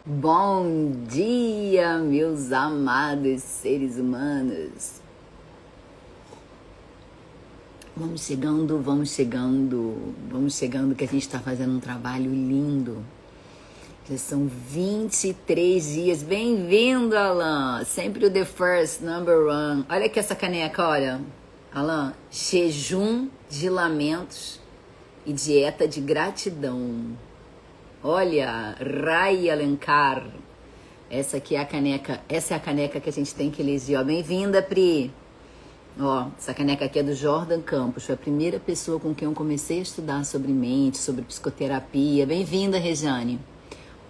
Bom dia, meus amados seres humanos. Vamos chegando que a gente está fazendo um trabalho lindo. Já são 23 dias. Bem-vindo, Alan. Sempre o the first, number one. Olha aqui essa caneca, olha. Alan, jejum de lamentos e dieta de gratidão. Olha, Rai Alencar. Essa aqui é a caneca. Essa é a caneca que a gente tem que eleger. Ó, bem-vinda, Pri. Ó, essa caneca aqui é do Jordan Campos. Foi a primeira pessoa com quem eu comecei a estudar sobre mente, sobre psicoterapia. Bem-vinda, Rejane.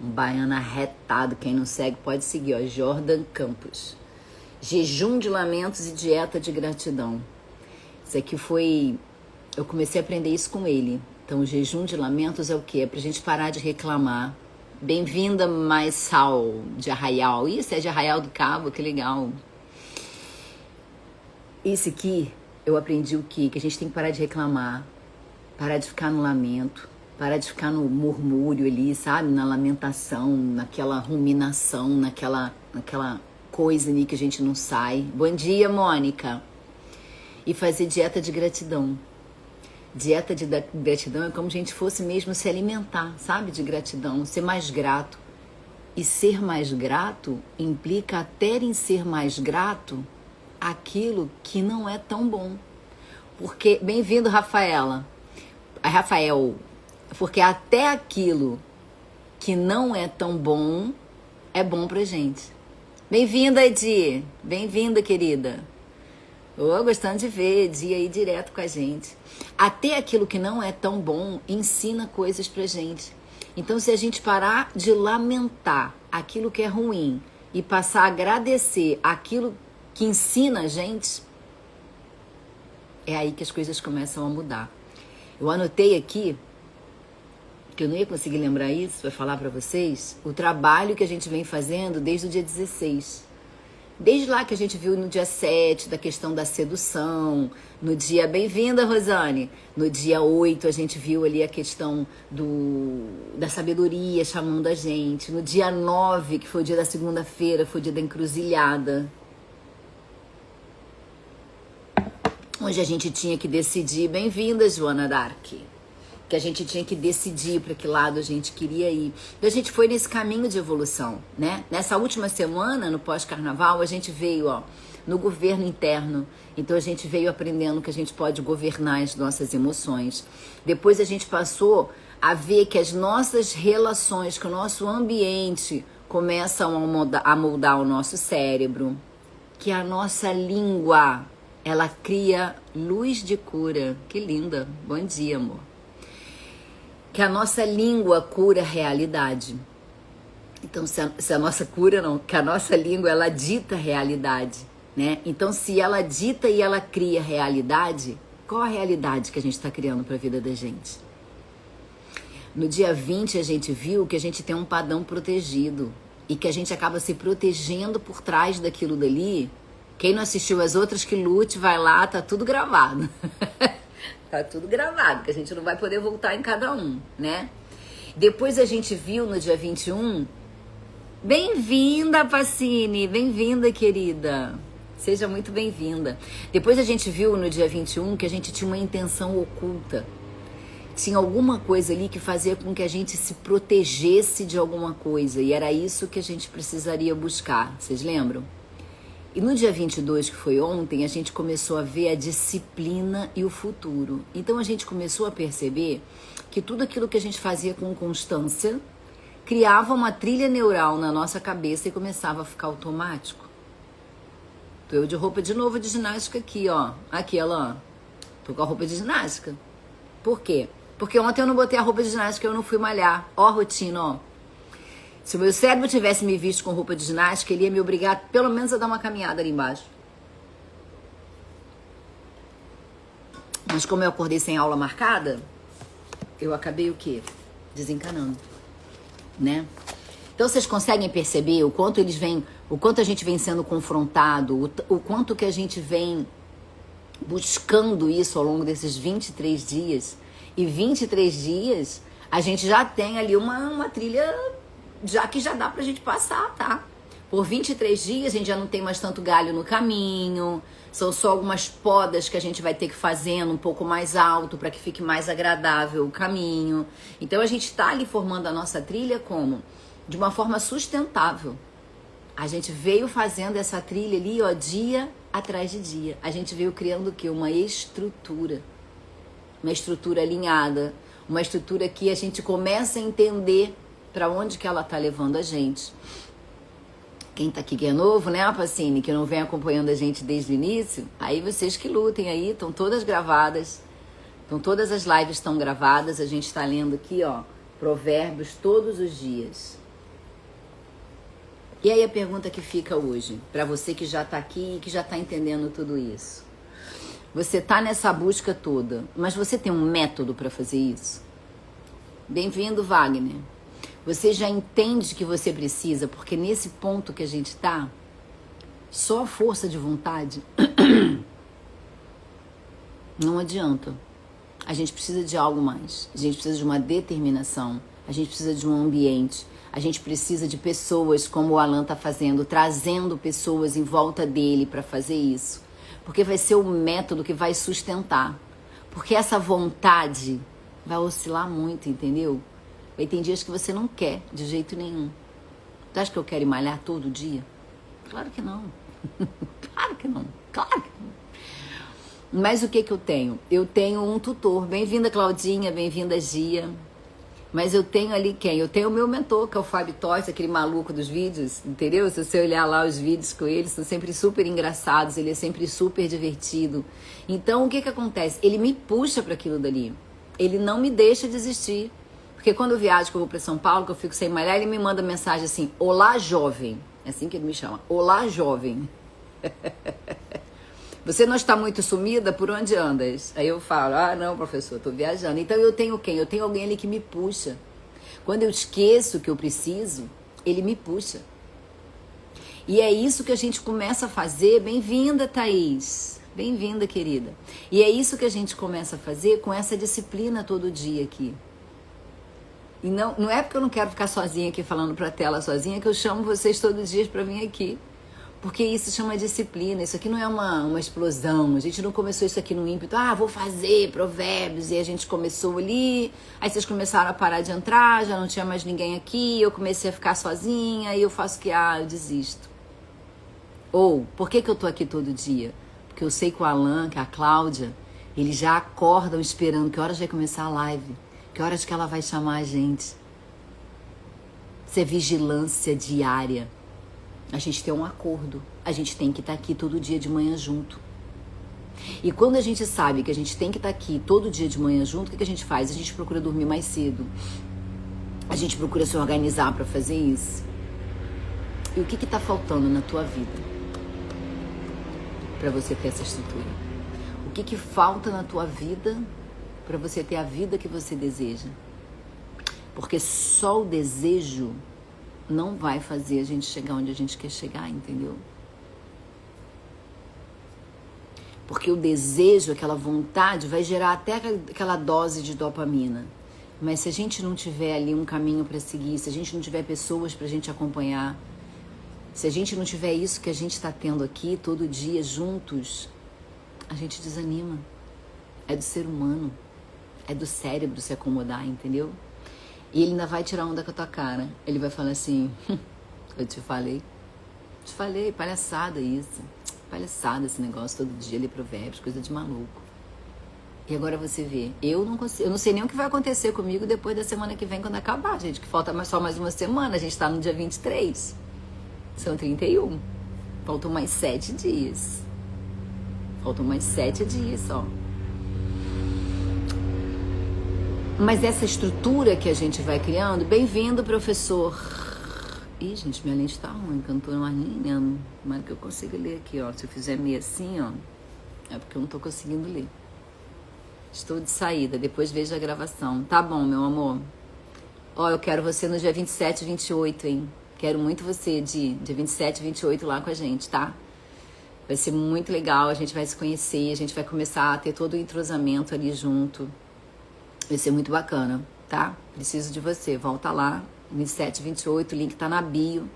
Um baiano arretado. Quem não segue pode seguir, ó. Jordan Campos. Jejum de lamentos e dieta de gratidão. Isso aqui foi... Eu comecei a aprender isso com ele. Então, o jejum de lamentos é o quê? É pra gente parar de reclamar. Bem-vinda, Maisal, de Arraial. Isso é de Arraial do Cabo, que legal. Esse aqui, eu aprendi o quê? Que a gente tem que parar de reclamar, parar de ficar no lamento, parar de ficar no murmúrio ali, sabe? Na lamentação, naquela ruminação, naquela coisa ali que a gente não sai. Bom dia, Mônica. E fazer dieta de gratidão. Dieta de gratidão é como se a gente fosse mesmo se alimentar, sabe? De gratidão, ser mais grato. E ser mais grato implica até em ser mais grato aquilo que não é tão bom. Porque, bem-vindo, Rafaela. Rafael, porque até aquilo que não é tão bom é bom pra gente. Bem-vinda, Edi. Bem-vinda, querida. Gostando de ver Edi aí direto com a gente. Até aquilo que não é tão bom ensina coisas pra gente. Então, se a gente parar de lamentar aquilo que é ruim e passar a agradecer aquilo que ensina a gente, é aí que as coisas começam a mudar. Eu anotei aqui, que eu não ia conseguir lembrar isso, para falar para vocês, o trabalho que a gente vem fazendo desde o dia 16. Desde lá que a gente viu no dia 7, da questão da sedução, no dia... Bem-vinda, Rosane! No dia 8, a gente viu ali a questão da sabedoria chamando a gente. No dia 9, que foi o dia da segunda-feira, foi o dia da encruzilhada. Onde a gente tinha que decidir... Bem-vinda, Joana Dark! Que a gente tinha que decidir para que lado a gente queria ir. E a gente foi nesse caminho de evolução, né? Nessa última semana, no pós-carnaval, a gente veio, ó, no governo interno. Então a gente veio aprendendo que a gente pode governar as nossas emoções. Depois a gente passou a ver que as nossas relações, que o nosso ambiente começam a moldar o nosso cérebro. Que a nossa língua, ela cria luz de cura. Que linda. Bom dia, amor. Que a nossa língua cura a realidade. Então, se a nossa cura não, que a nossa língua, ela dita a realidade, né? Então, se ela dita e ela cria a realidade, qual a realidade que a gente está criando para a vida da gente? No dia 20, a gente viu que a gente tem um padrão protegido e que a gente acaba se protegendo por trás daquilo dali. Quem não assistiu as outras, que lute, vai lá, tá tudo gravado. Tá tudo gravado, que a gente não vai poder voltar em cada um, né? Depois a gente viu no dia 21... Bem-vinda, Pacini! Bem-vinda, querida! Seja muito bem-vinda. Depois a gente viu no dia 21 que a gente tinha uma intenção oculta. Tinha alguma coisa ali que fazia com que a gente se protegesse de alguma coisa. E era isso que a gente precisaria buscar. Vocês lembram? E no dia 22, que foi ontem, a gente começou a ver a disciplina e o futuro. Então a gente começou a perceber que tudo aquilo que a gente fazia com constância criava uma trilha neural na nossa cabeça e começava a ficar automático. Tô eu de roupa de novo de ginástica aqui, ó. Aqui, ela, ó. Tô com a roupa de ginástica. Por quê? Porque ontem eu não botei a roupa de ginástica, eu não fui malhar. Ó a rotina, ó. Se o meu cérebro tivesse me visto com roupa de ginástica, ele ia me obrigar pelo menos a dar uma caminhada ali embaixo. Mas como eu acordei sem aula marcada, eu acabei o quê? Desencanando, né? Então vocês conseguem perceber o quanto a gente vem sendo confrontado, o quanto que a gente vem buscando isso ao longo desses 23 dias. E 23 dias, a gente já tem ali uma trilha já que já dá pra gente passar, tá? Por 23 dias a gente já não tem mais tanto galho no caminho, são só algumas podas que a gente vai ter que fazer um pouco mais alto para que fique mais agradável o caminho. Então a gente tá ali formando a nossa trilha como? De uma forma sustentável. A gente veio fazendo essa trilha ali, ó, dia atrás de dia. A gente veio criando o quê? Uma estrutura alinhada, uma estrutura que a gente começa a entender para onde que ela tá levando a gente. Quem tá aqui que é novo, né, Pacini, que não vem acompanhando a gente desde o início, aí vocês que lutem aí, estão todas gravadas, todas as lives estão gravadas, a gente tá lendo aqui, ó, Provérbios todos os dias. E aí a pergunta que fica hoje, para você que já tá aqui e que já tá entendendo tudo isso. Você tá nessa busca toda, mas você tem um método para fazer isso? Bem-vindo, Wagner. Você já entende que você precisa, porque nesse ponto que a gente tá, só a força de vontade não adianta. A gente precisa de algo mais. A gente precisa de uma determinação. A gente precisa de um ambiente. A gente precisa de pessoas como o Alan tá fazendo, trazendo pessoas em volta dele para fazer isso. Porque vai ser o método que vai sustentar. Porque essa vontade vai oscilar muito, entendeu? Aí tem dias que você não quer de jeito nenhum. Você acha que eu quero ir malhar todo dia? Claro que não. Claro que não. Claro que não. Mas o que eu tenho? Eu tenho um tutor. Bem-vinda, Claudinha. Bem-vinda, Gia. Mas eu tenho ali quem? Eu tenho o meu mentor, que é o Fábio Toys, aquele maluco dos vídeos, entendeu? Se você olhar lá os vídeos com ele, são sempre super engraçados, ele é sempre super divertido. Então, o que acontece? Ele me puxa para aquilo dali. Ele não me deixa desistir. Porque quando eu viajo, que eu vou para São Paulo, que eu fico sem malhar, ele me manda mensagem assim, olá, jovem. É assim que ele me chama. Olá, jovem. Você não está muito sumida? Por onde andas? Aí eu falo, não, professor, estou viajando. Então eu tenho quem? Eu tenho alguém ali que me puxa. Quando eu esqueço que eu preciso, ele me puxa. E é isso que a gente começa a fazer. Bem-vinda, Thaís. Bem-vinda, querida. E é isso que a gente começa a fazer com essa disciplina todo dia aqui. E não é porque eu não quero ficar sozinha aqui falando pra tela sozinha que eu chamo vocês todos os dias pra vir aqui. Porque isso chama disciplina, isso aqui não é uma explosão. A gente não começou isso aqui no ímpeto, vou fazer provérbios, e a gente começou ali, aí vocês começaram a parar de entrar, já não tinha mais ninguém aqui, eu comecei a ficar sozinha, e eu faço que, eu desisto. Ou, por que eu tô aqui todo dia? Porque eu sei que o Alan, que a Cláudia, eles já acordam esperando que horas vai começar a live. Que horas que ela vai chamar a gente? Isso é vigilância diária. A gente tem um acordo. A gente tem que estar aqui todo dia de manhã junto. E quando a gente sabe que a gente tem que estar aqui todo dia de manhã junto, o que a gente faz? A gente procura dormir mais cedo. A gente procura se organizar para fazer isso. E o que está faltando na tua vida para você ter essa estrutura? O que falta na tua vida para você ter a vida que você deseja? Porque só o desejo não vai fazer a gente chegar onde a gente quer chegar, entendeu? Porque o desejo, aquela vontade, vai gerar até aquela dose de dopamina. Mas se a gente não tiver ali um caminho para seguir, se a gente não tiver pessoas pra gente acompanhar, se a gente não tiver isso que a gente está tendo aqui todo dia juntos, a gente desanima. É do ser humano. É do cérebro se acomodar, entendeu? E ele ainda vai tirar onda com a tua cara. Ele vai falar assim, eu te falei, palhaçada isso. Palhaçada esse negócio, todo dia ler provérbios, coisa de maluco. E agora você vê, eu não sei nem o que vai acontecer comigo depois da semana que vem, quando acabar, gente, que falta só mais uma semana, a gente tá no dia 23. São 31. Faltam mais 7 dias. Faltam mais 7 dias só. Mas essa estrutura que a gente vai criando, bem-vindo, professor. Ih, gente, minha lente tá ruim, cantora Marlinha, mas que eu consigo ler aqui, ó. Se eu fizer meio assim, ó, é porque eu não tô conseguindo ler. Estou de saída, depois vejo a gravação. Tá bom, meu amor. Ó, eu quero você no dia 27 e 28, hein? Quero muito você dia 27 e 28 lá com a gente, tá? Vai ser muito legal, a gente vai se conhecer, a gente vai começar a ter todo o entrosamento ali junto. Vai ser muito bacana, tá? Preciso de você, volta lá 27, 28, o link tá na bio.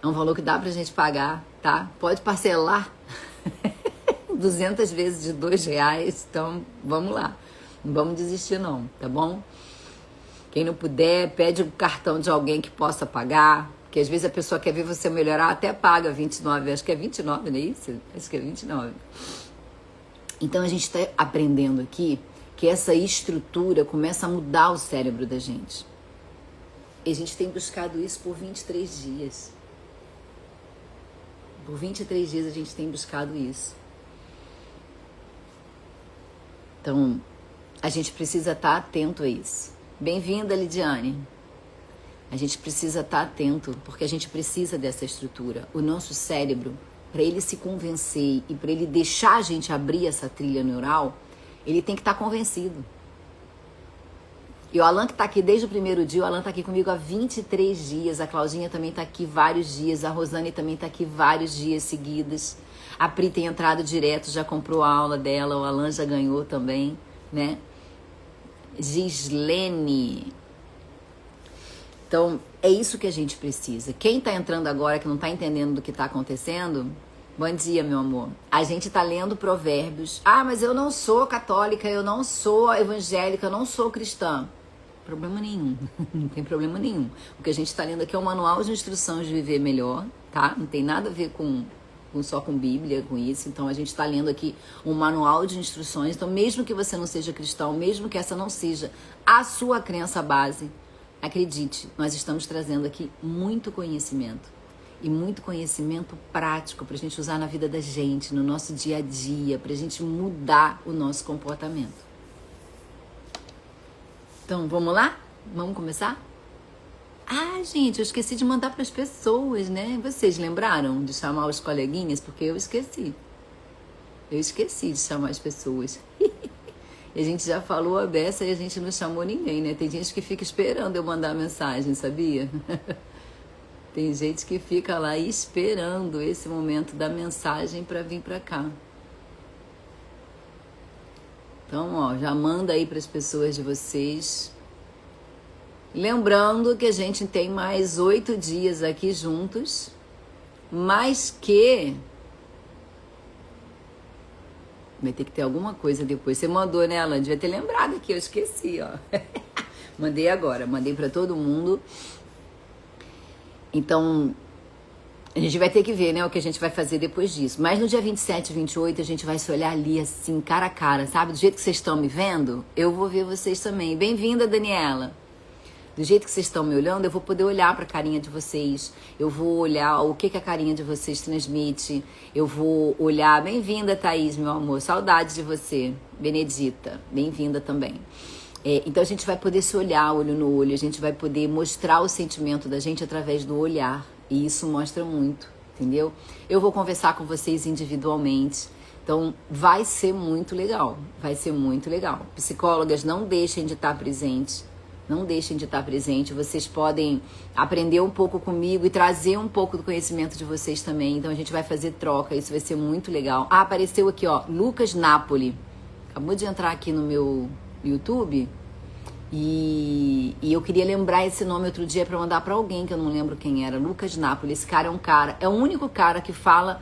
É um valor que dá pra gente pagar, tá? Pode parcelar 200 vezes de R$2, então vamos lá. Não vamos desistir não, tá bom? Quem não puder, pede um cartão de alguém que possa pagar, porque às vezes a pessoa quer ver você melhorar, até paga 29, acho que é 29, não é isso? Acho que é 29. Então a gente está aprendendo aqui que essa estrutura começa a mudar o cérebro da gente. E a gente tem buscado isso por 23 dias. Por 23 dias a gente tem buscado isso. Então, a gente precisa estar atento a isso. Bem-vinda, Lidiane. A gente precisa estar atento, porque a gente precisa dessa estrutura. O nosso cérebro, para ele se convencer e para ele deixar a gente abrir essa trilha neural, ele tem que estar convencido. E o Alan que está aqui desde o primeiro dia, o Alan está aqui comigo há 23 dias, a Claudinha também está aqui vários dias, a Rosane também está aqui vários dias seguidos. A Pri tem entrado direto, já comprou a aula dela, o Alan já ganhou também, né? Gislene. Então, é isso que a gente precisa. Quem está entrando agora, que não está entendendo do que está acontecendo, bom dia, meu amor. A gente está lendo Provérbios. Ah, mas eu não sou católica, eu não sou evangélica, eu não sou cristã. Problema nenhum, não tem problema nenhum. O que a gente está lendo aqui é um manual de instruções de viver melhor, tá? Não tem nada a ver só com Bíblia, com isso. Então a gente está lendo aqui um manual de instruções. Então mesmo que você não seja cristão, mesmo que essa não seja a sua crença base, acredite, nós estamos trazendo aqui muito conhecimento. E muito conhecimento prático para a gente usar na vida da gente, no nosso dia a dia, para a gente mudar o nosso comportamento. Então, vamos lá? Vamos começar? Ah, gente, eu esqueci de mandar para as pessoas, né? Vocês lembraram de chamar os coleguinhas? Porque eu esqueci. Eu esqueci de chamar as pessoas. E a gente já falou a beça e a gente não chamou ninguém, né? Tem gente que fica esperando eu mandar mensagem, sabia? Tem gente que fica lá esperando esse momento da mensagem para vir para cá. Então, ó, já manda aí para as pessoas de vocês. Lembrando que a gente tem mais 8 dias aqui juntos, mas que vai ter que ter alguma coisa depois. Você mandou, né, Alan? Devia ter lembrado aqui, eu esqueci, ó. Mandei agora, mandei para todo mundo. Então, a gente vai ter que ver, né, o que a gente vai fazer depois disso. Mas no dia 27 e 28 a gente vai se olhar ali assim, cara a cara, sabe? Do jeito que vocês estão me vendo, eu vou ver vocês também. Bem-vinda, Daniela. Do jeito que vocês estão me olhando, eu vou poder olhar para a carinha de vocês. Eu vou olhar o que a carinha de vocês transmite. Eu vou olhar... Bem-vinda, Thaís, meu amor. Saudade de você. Benedita, bem-vinda também. Então a gente vai poder se olhar olho no olho. A gente vai poder mostrar o sentimento da gente através do olhar. E isso mostra muito, entendeu? Eu vou conversar com vocês individualmente. Então, vai ser muito legal. Vai ser muito legal. Psicólogas, não deixem de estar presentes. Não deixem de estar presentes. Vocês podem aprender um pouco comigo e trazer um pouco do conhecimento de vocês também. Então, a gente vai fazer troca. Isso vai ser muito legal. Ah, apareceu aqui, ó. Lucas Napoli. Acabou de entrar aqui no meu YouTube. E eu queria lembrar esse nome outro dia para mandar para alguém que eu não lembro quem era. Lucas Napoli. Esse cara é o único cara que fala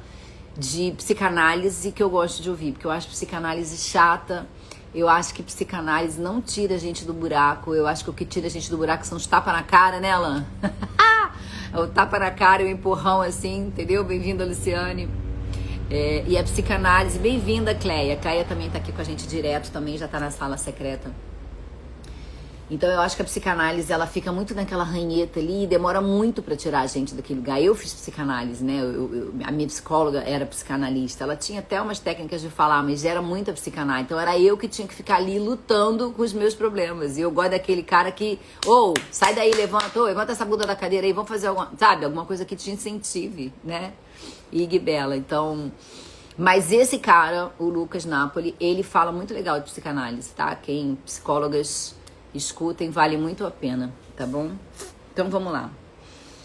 de psicanálise que eu gosto de ouvir, porque eu acho psicanálise chata. Eu acho que psicanálise não tira a gente do buraco. Eu acho que o que tira a gente do buraco são os tapas na cara, né, Alan? O tapa na cara e o empurrão assim, entendeu? Bem-vinda, Luciane. E a psicanálise, bem-vinda, Cleia. A Cleia também tá aqui com a gente direto, também já tá na sala secreta. Então eu acho que a psicanálise, ela fica muito naquela ranheta ali e demora muito pra tirar a gente daquele lugar. Eu fiz psicanálise, né? A minha psicóloga era psicanalista. Ela tinha até umas técnicas de falar, mas era muita psicanálise. Então era eu que tinha que ficar ali lutando com os meus problemas. E eu gosto daquele cara que, sai daí, levanta essa bunda da cadeira aí, vamos fazer alguma coisa que te incentive, né? Ig Bela. Então... Mas esse cara, o Lucas Napoli, ele fala muito legal de psicanálise, tá? Psicólogas... escutem, vale muito a pena, tá bom? Então vamos lá.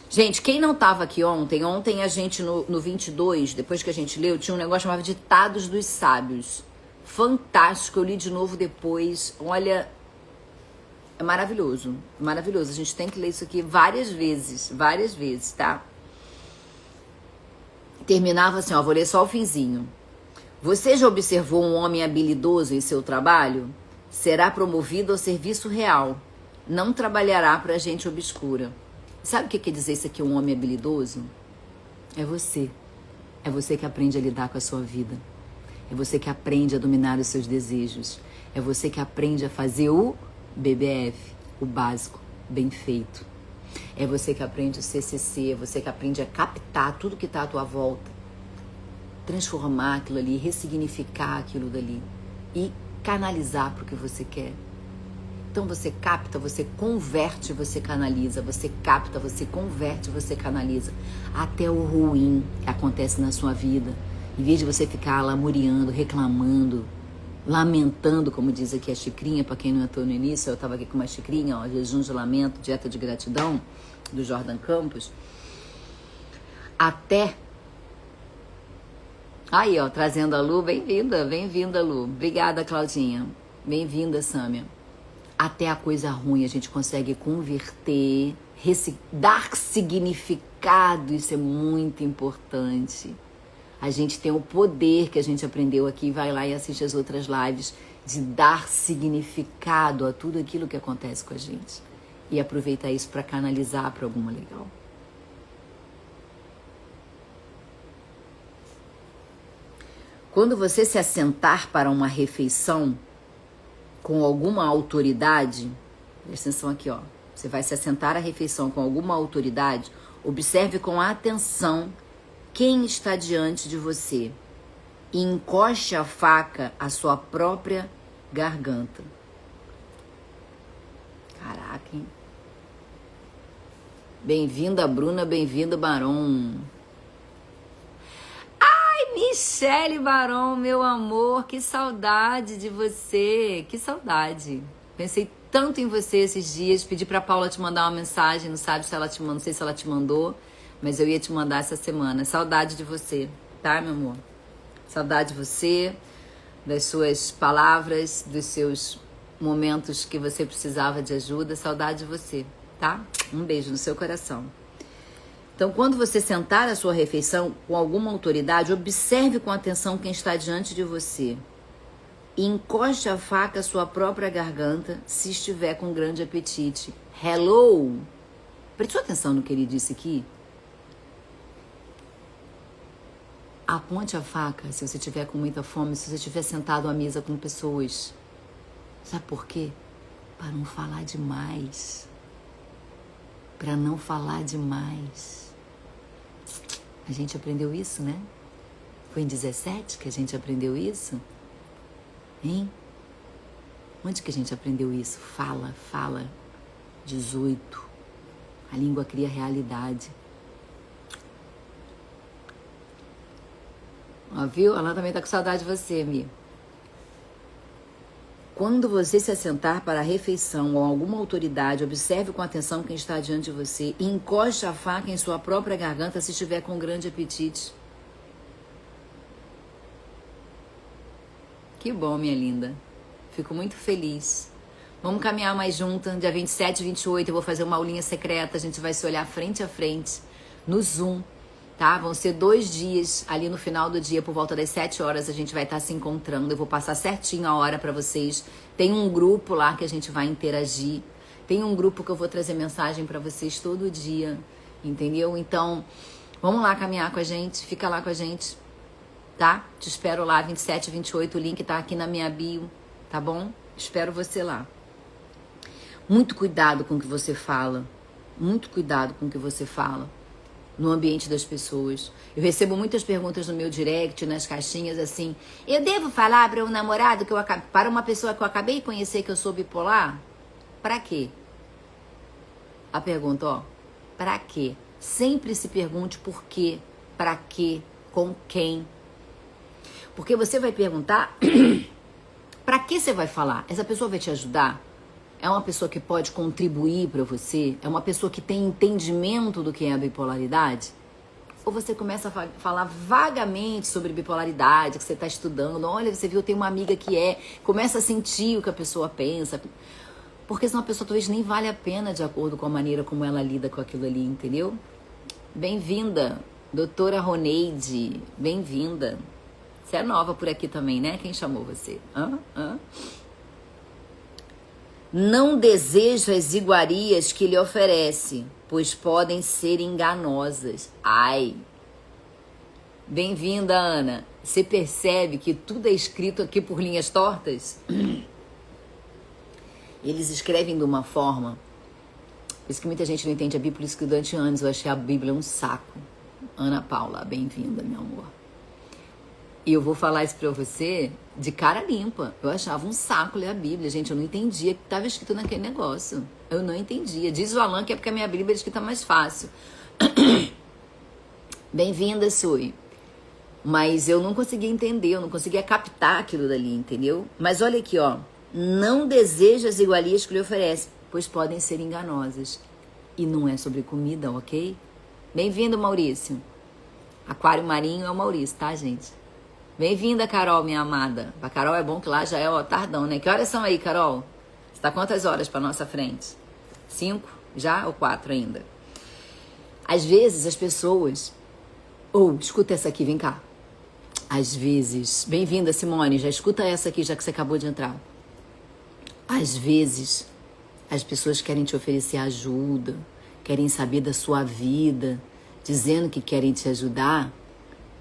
Gente, quem não tava aqui ontem a gente no 22, depois que a gente leu, tinha um negócio chamado Ditados dos Sábios. Fantástico, eu li de novo depois. Olha, É maravilhoso, maravilhoso. A gente tem que ler isso aqui várias vezes, tá? Terminava assim, ó, vou ler só o finzinho. Você já observou um homem habilidoso em seu trabalho? Será promovido ao serviço real. Não trabalhará para gente obscura. Sabe o que quer dizer isso aqui, um homem habilidoso? É você. É você que aprende a lidar com a sua vida. É você que aprende a dominar os seus desejos. É você que aprende a fazer o BBF, o básico, bem feito. É você que aprende o CCC, é você que aprende a captar tudo que está à tua volta, transformar aquilo ali, ressignificar aquilo dali e canalizar para o que você quer. Então você capta, você converte, você canaliza, você capta, você converte, você canaliza. Até o ruim que acontece na sua vida. Em vez de você ficar lamuriando, reclamando, lamentando, como diz aqui a xicrinha, para quem não entrou no início, eu estava aqui com uma xicrinha, ó, jejum de lamento, dieta de gratidão, do Jordan Campos. Até... Aí, ó, trazendo a Lu, bem-vinda, Lu. Obrigada, Claudinha. Bem-vinda, Sâmia. Até a coisa ruim a gente consegue converter, dar significado, isso é muito importante. A gente tem o poder que a gente aprendeu aqui, vai lá e assiste as outras lives, de dar significado a tudo aquilo que acontece com a gente. E aproveitar isso para canalizar para alguma legal. Quando você se assentar para uma refeição com alguma autoridade, presta atenção aqui, ó. Você vai se assentar à refeição com alguma autoridade, observe com atenção quem está diante de você e encoste a faca à sua própria garganta. Caraca, hein? Bem-vinda, Bruna, bem-vindo, Barão. Ai, Michele Barão, meu amor, que saudade de você, que saudade. Pensei tanto em você esses dias, pedi pra Paula te mandar uma mensagem, não sabe se ela te mandou, não sei se ela te mandou, mas eu ia te mandar essa semana. Saudade de você, tá, meu amor? Saudade de você, das suas palavras, dos seus momentos que você precisava de ajuda. Saudade de você, tá? Um beijo no seu coração. Então, quando você sentar a sua refeição com alguma autoridade, observe com atenção quem está diante de você. E encoste a faca à sua própria garganta se estiver com grande apetite. Hello! Prestou atenção no que ele disse aqui? Aponte a faca se você estiver com muita fome, se você estiver sentado à mesa com pessoas. Sabe por quê? Para não falar demais. Para não falar demais. A gente aprendeu isso, né? Foi em 17 que a gente aprendeu isso? Hein? Onde que a gente aprendeu isso? Fala. 18. A língua cria realidade. Ó, viu? Ela também tá com saudade de você, Mi. Quando você se assentar para a refeição ou alguma autoridade, observe com atenção quem está diante de você e encoste a faca em sua própria garganta se estiver com grande apetite. Que bom, minha linda. Fico muito feliz. Vamos caminhar mais juntas. Dia 27 e 28 eu vou fazer uma aulinha secreta. A gente vai se olhar frente a frente no Zoom, tá? Vão ser 2 dias. Ali no final do dia, por volta das 7 horas, a gente vai estar se encontrando. Eu vou passar certinho a hora para vocês. Tem um grupo lá que a gente vai interagir. Tem um grupo que eu vou trazer mensagem para vocês todo dia. Entendeu? Então, vamos lá caminhar com a gente. Fica lá com a gente. Tá? Te espero lá, 27 e 28, o link tá aqui na minha bio, tá bom? Espero você lá. Muito cuidado com o que você fala. Muito cuidado com o que você fala no ambiente das pessoas. Eu recebo muitas perguntas no meu direct, nas caixinhas, assim: eu devo falar para um namorado para uma pessoa que eu acabei de conhecer que eu sou bipolar? Pra quê? A pergunta, ó, pra quê? Sempre se pergunte por quê, pra quê, com quem. Porque você vai perguntar, pra que você vai falar? Essa pessoa vai te ajudar? É uma pessoa que pode contribuir para você? É uma pessoa que tem entendimento do que é a bipolaridade? Ou você começa a falar vagamente sobre bipolaridade, que você está estudando, olha, você viu, tem uma amiga que começa a sentir o que a pessoa pensa. Porque senão a pessoa talvez nem vale a pena de acordo com a maneira como ela lida com aquilo ali, entendeu? Bem-vinda, doutora Roneide. Bem-vinda. Você é nova por aqui também, né? Quem chamou você? Não deseja as iguarias que lhe oferece, pois podem ser enganosas. Ai! Bem-vinda, Ana. Você percebe que tudo é escrito aqui por linhas tortas? Eles escrevem de uma forma... Por isso que muita gente não entende a Bíblia, por isso que durante anos eu achei a Bíblia um saco. Ana Paula, bem-vinda, meu amor. E eu vou falar isso pra você de cara limpa. Eu achava um saco ler a Bíblia. Gente, eu não entendia o que estava escrito naquele negócio. Eu não entendia. Diz o Alan que é porque a minha Bíblia é escrita mais fácil. Bem-vinda, Sui. Mas eu não conseguia entender, eu não conseguia captar aquilo dali, entendeu? Mas olha aqui, ó. Não deseja as iguarias que lhe oferece, pois podem ser enganosas. E não é sobre comida, ok? Bem-vindo, Maurício. Aquário marinho é o Maurício, tá, gente? Bem-vinda, Carol, minha amada. Pra Carol é bom que lá já é tardão, né? Que horas são aí, Carol? Você tá quantas horas pra nossa frente? 5? Já? Ou 4 ainda? Às vezes as pessoas... escuta essa aqui, vem cá. Às vezes... Bem-vinda, Simone. Já escuta essa aqui, já que você acabou de entrar. Às vezes, as pessoas querem te oferecer ajuda, querem saber da sua vida, dizendo que querem te ajudar,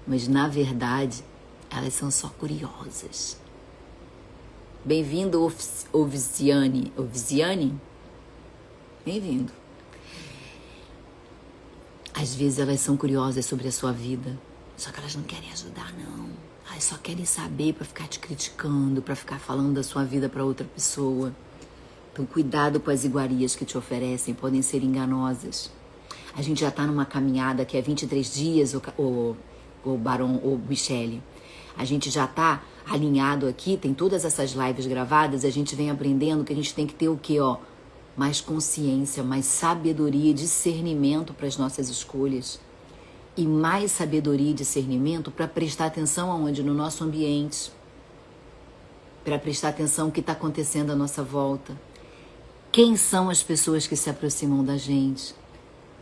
mas na verdade, elas são só curiosas. Bem-vindo, Ovisiane. Ovisiane? Bem-vindo. Às vezes elas são curiosas sobre a sua vida, só que elas não querem ajudar, não. Elas só querem saber pra ficar te criticando, pra ficar falando da sua vida pra outra pessoa. Então, cuidado com as iguarias que te oferecem, podem ser enganosas. A gente já tá numa caminhada que é 23 dias, o Barão, o Michele. A gente já tá alinhado aqui, tem todas essas lives gravadas, e a gente vem aprendendo que a gente tem que ter o quê, ó? Mais consciência, mais sabedoria e discernimento para as nossas escolhas. E mais sabedoria e discernimento para prestar atenção aonde? No nosso ambiente. Para prestar atenção no que está acontecendo à nossa volta. Quem são as pessoas que se aproximam da gente?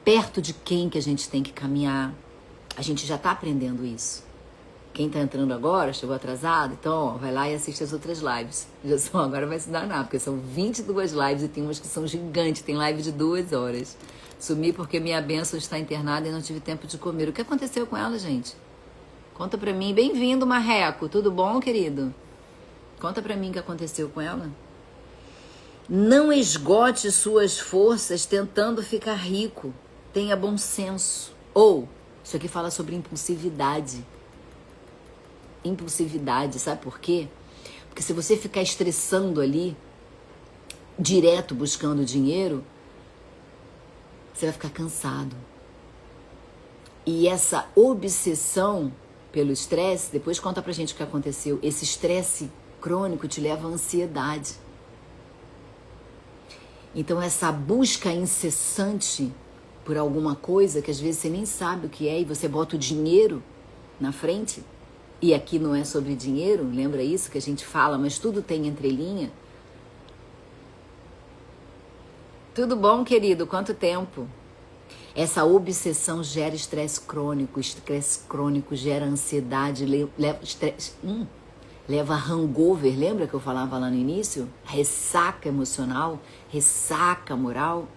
Perto de quem que a gente tem que caminhar? A gente já está aprendendo isso. Quem está entrando agora, chegou atrasado, então ó, vai lá e assiste as outras lives. Já são, agora vai se danar, porque são 22 lives e tem umas que são gigantes, tem live de 2 horas. Sumi porque minha bênção está internada e não tive tempo de comer. O que aconteceu com ela, gente? Conta pra mim. Bem-vindo, Marreco. Tudo bom, querido? Conta pra mim o que aconteceu com ela. Não esgote suas forças tentando ficar rico. Tenha bom senso. Isso aqui fala sobre impulsividade. Impulsividade, sabe por quê? Porque se você ficar estressando ali, direto buscando dinheiro, você vai ficar cansado. E essa obsessão pelo estresse, depois conta pra gente o que aconteceu. Esse estresse crônico te leva à ansiedade. Então essa busca incessante por alguma coisa que às vezes você nem sabe o que é e você bota o dinheiro na frente, e aqui não é sobre dinheiro, lembra isso que a gente fala, mas tudo tem entrelinha. Tudo bom, querido? Quanto tempo? Essa obsessão gera estresse crônico gera ansiedade, leva hangover, lembra que eu falava lá no início? Ressaca emocional, ressaca moral.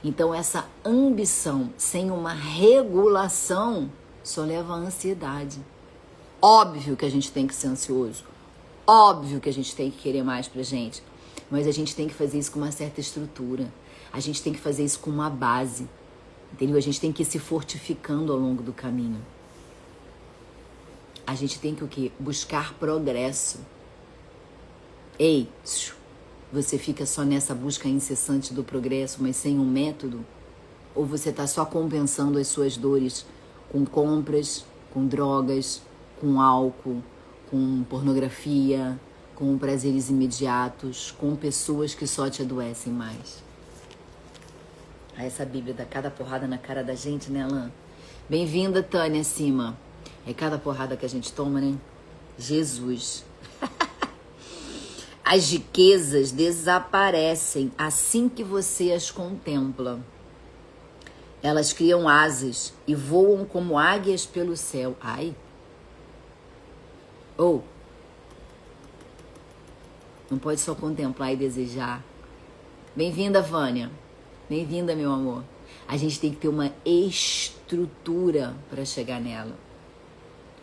Então essa ambição sem uma regulação só leva à ansiedade. Óbvio que a gente tem que ser ansioso, óbvio que a gente tem que querer mais pra gente, mas a gente tem que fazer isso com uma certa estrutura, a gente tem que fazer isso com uma base, entendeu? A gente tem que ir se fortificando ao longo do caminho. A gente tem que o quê? Buscar progresso. Ei, você fica só nessa busca incessante do progresso, mas sem um método? Ou você tá só compensando as suas dores com compras, com drogas, com álcool, com pornografia, com prazeres imediatos, com pessoas que só te adoecem mais? Essa Bíblia dá cada porrada na cara da gente, né, Alain? Bem-vinda, Tânia Cima. É cada porrada que a gente toma, né? Jesus. As riquezas desaparecem assim que você as contempla. Elas criam asas e voam como águias pelo céu. Ai. Ou, não pode só contemplar e desejar. Bem-vinda, Vânia. Bem-vinda, meu amor. A gente tem que ter uma estrutura para chegar nela.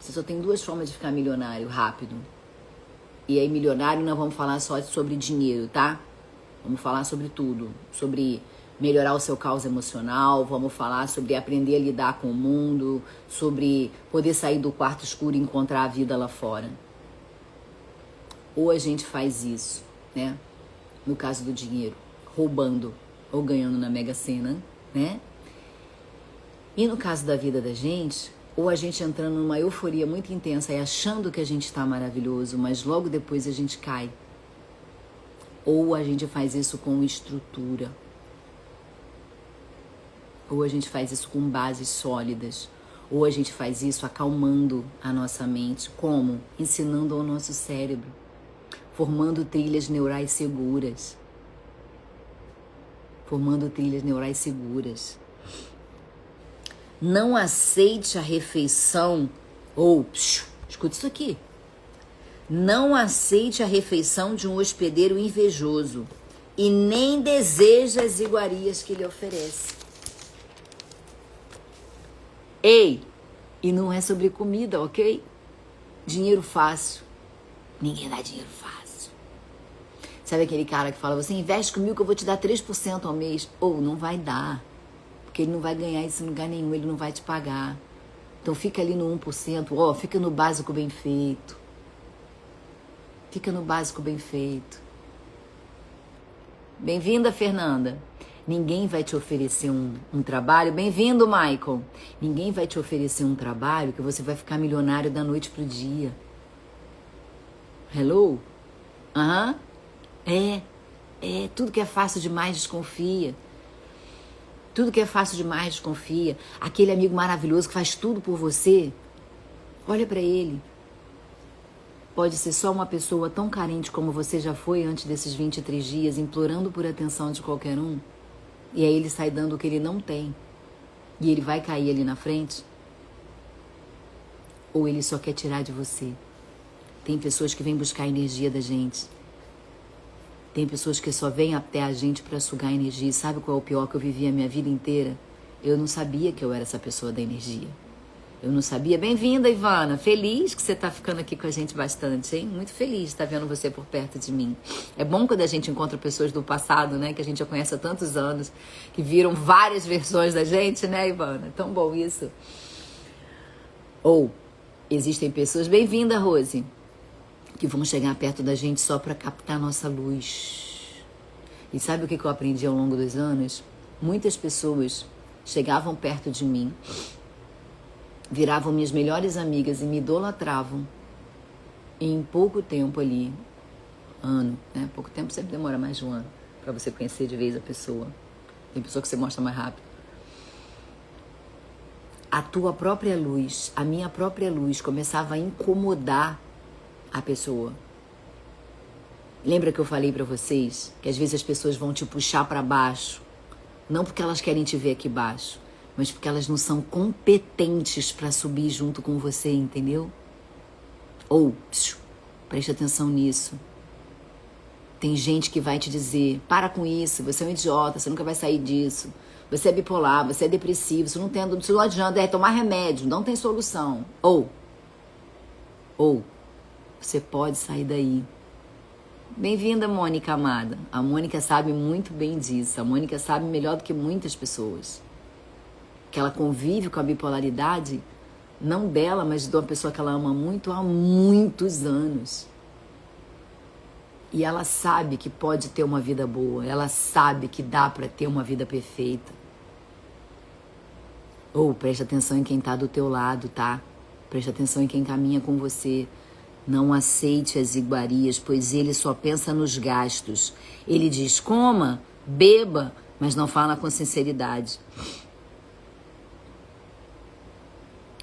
Você só tem duas formas de ficar milionário rápido. E aí, milionário, não vamos falar só sobre dinheiro, tá? Vamos falar sobre tudo. Sobre melhorar o seu caos emocional, vamos falar sobre aprender a lidar com o mundo, sobre poder sair do quarto escuro e encontrar a vida lá fora. Ou a gente faz isso, né? No caso do dinheiro, roubando ou ganhando na Mega Sena, né? E no caso da vida da gente, ou a gente entrando numa euforia muito intensa e achando que a gente está maravilhoso, mas logo depois a gente cai. Ou a gente faz isso com estrutura. Ou a gente faz isso com bases sólidas. Ou a gente faz isso acalmando a nossa mente. Como? Ensinando ao nosso cérebro. Formando trilhas neurais seguras. Formando trilhas neurais seguras. Não aceite a refeição. Escuta isso aqui. Não aceite a refeição de um hospedeiro invejoso. E nem deseje as iguarias que ele oferece. Ei, e não é sobre comida, ok? Dinheiro fácil. Ninguém dá dinheiro fácil. Sabe aquele cara que fala, você investe comigo que eu vou te dar 3% ao mês? Ou não vai dar. Porque ele não vai ganhar isso em lugar nenhum, ele não vai te pagar. Então fica ali no 1%, fica no básico bem feito. Fica no básico bem feito. Bem-vinda, Fernanda. Ninguém vai te oferecer um trabalho. Bem-vindo, Michael. Ninguém vai te oferecer um trabalho que você vai ficar milionário da noite pro dia. Hello? Aham. Tudo que é fácil demais desconfia. Tudo que é fácil demais desconfia. Aquele amigo maravilhoso que faz tudo por você, olha pra ele. Pode ser só uma pessoa tão carente como você já foi antes desses 23 dias, implorando por atenção de qualquer um. E aí ele sai dando o que ele não tem. E ele vai cair ali na frente. Ou ele só quer tirar de você. Tem pessoas que vêm buscar a energia da gente. Tem pessoas que só vêm até a gente para sugar energia. E sabe qual é o pior que eu vivi a minha vida inteira? Eu não sabia que eu era essa pessoa da energia. Eu não sabia. Bem-vinda, Ivana. Feliz que você tá ficando aqui com a gente bastante, hein? Muito feliz de estar vendo você por perto de mim. É bom quando a gente encontra pessoas do passado, né? Que a gente já conhece há tantos anos, que viram várias versões da gente, né, Ivana? Tão bom isso. Ou existem pessoas, bem-vinda, Rose, que vão chegar perto da gente só para captar nossa luz. E sabe o que eu aprendi ao longo dos anos? Muitas pessoas chegavam perto de mim, viravam minhas melhores amigas e me idolatravam. E em pouco tempo ali, ano, né? Pouco tempo sempre demora mais de um ano para você conhecer de vez a pessoa. Tem pessoa que você mostra mais rápido. A tua própria luz, a minha própria luz começava a incomodar a pessoa. Lembra que eu falei pra vocês que às vezes as pessoas vão te puxar pra baixo, não porque elas querem te ver aqui baixo, mas porque elas não são competentes pra subir junto com você, entendeu? Ou, preste atenção nisso. Tem gente que vai te dizer, para com isso, você é um idiota, você nunca vai sair disso. Você é bipolar, você é depressivo, isso não adianta, tomar remédio, não tem solução. Ou, você pode sair daí. Bem-vinda, Mônica amada. A Mônica sabe muito bem disso. A Mônica sabe melhor do que muitas pessoas. Que ela convive com a bipolaridade, não dela, mas de uma pessoa que ela ama muito há muitos anos. E ela sabe que pode ter uma vida boa. Ela sabe que dá para ter uma vida perfeita. Preste atenção em quem tá do teu lado, tá? Preste atenção em quem caminha com você. Não aceite as iguarias, pois ele só pensa nos gastos. Ele diz, coma, beba, mas não fala com sinceridade.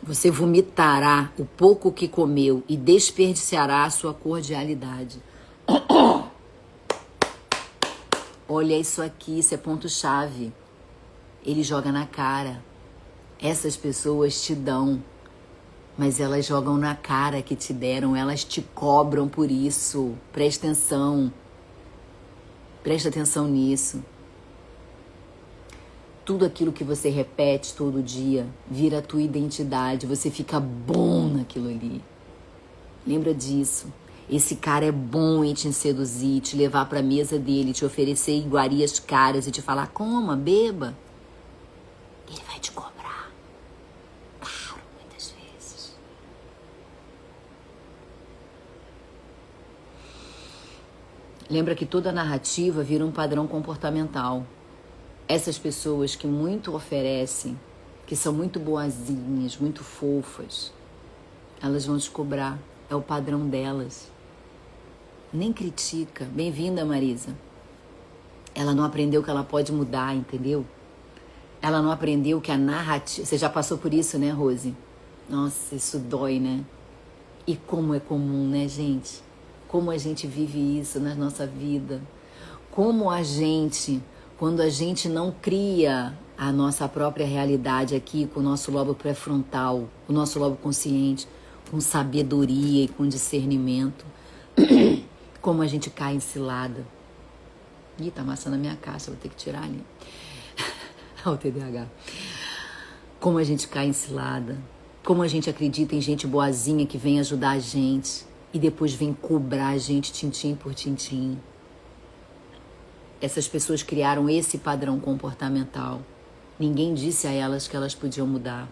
Você vomitará o pouco que comeu e desperdiçará a sua cordialidade. Olha isso aqui, isso é ponto-chave. Ele joga na cara. Essas pessoas te dão, mas elas jogam na cara que te deram, elas te cobram por isso. Presta atenção. Presta atenção nisso. Tudo aquilo que você repete todo dia vira a tua identidade. Você fica bom naquilo ali. Lembra disso. Esse cara é bom em te seduzir, te levar pra mesa dele, te oferecer iguarias caras e te falar, coma, beba. Ele vai te cobrar. Caro, muitas vezes. Lembra que toda narrativa vira um padrão comportamental. Essas pessoas que muito oferecem, que são muito boazinhas, muito fofas, elas vão te cobrar. É o padrão delas. Nem critica. Bem-vinda, Marisa. Ela não aprendeu que ela pode mudar, entendeu? Ela não aprendeu que a narrativa... Você já passou por isso, né, Rose? Nossa, isso dói, né? E como é comum, né, gente? Como a gente vive isso na nossa vida. Como a gente, quando a gente não cria a nossa própria realidade aqui com o nosso lobo pré-frontal, o nosso lobo consciente, com sabedoria e com discernimento, como a gente cai em cilada. Ih, tá amassando a minha caixa, vou ter que tirar ali. O TDAH. Como a gente cai em cilada. Como a gente acredita em gente boazinha que vem ajudar a gente e depois vem cobrar a gente tintim por tintim. Essas pessoas criaram esse padrão comportamental. Ninguém disse a elas que elas podiam mudar.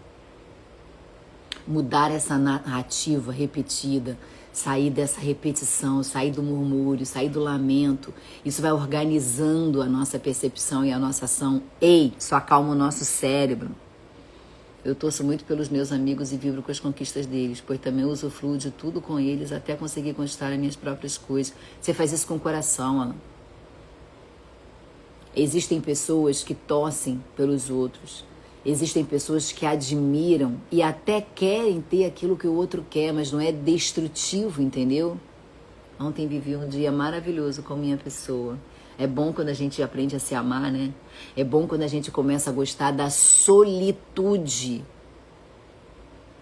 Mudar essa narrativa repetida, sair dessa repetição, sair do murmúrio, sair do lamento. Isso vai organizando a nossa percepção e a nossa ação. Ei, isso acalma o nosso cérebro. Eu torço muito pelos meus amigos e vibro com as conquistas deles, pois também usufruo de tudo com eles até conseguir conquistar as minhas próprias coisas. Você faz isso com o coração, Alan. Existem pessoas que torcem pelos outros. Existem pessoas que admiram e até querem ter aquilo que o outro quer, mas não é destrutivo, entendeu? Ontem vivi um dia maravilhoso com minha pessoa. É bom quando a gente aprende a se amar, né? É bom quando a gente começa a gostar da solitude.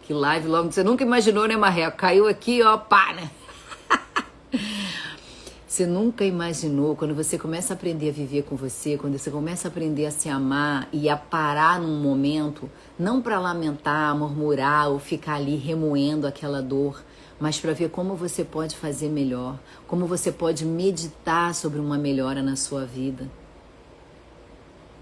Que live logo, você nunca imaginou, né, Marreco? Caiu aqui, ó, pá, né? Você nunca imaginou, quando você começa a aprender a viver com você, quando você começa a aprender a se amar e a parar num momento, não para lamentar, murmurar ou ficar ali remoendo aquela dor, mas para ver como você pode fazer melhor, como você pode meditar sobre uma melhora na sua vida.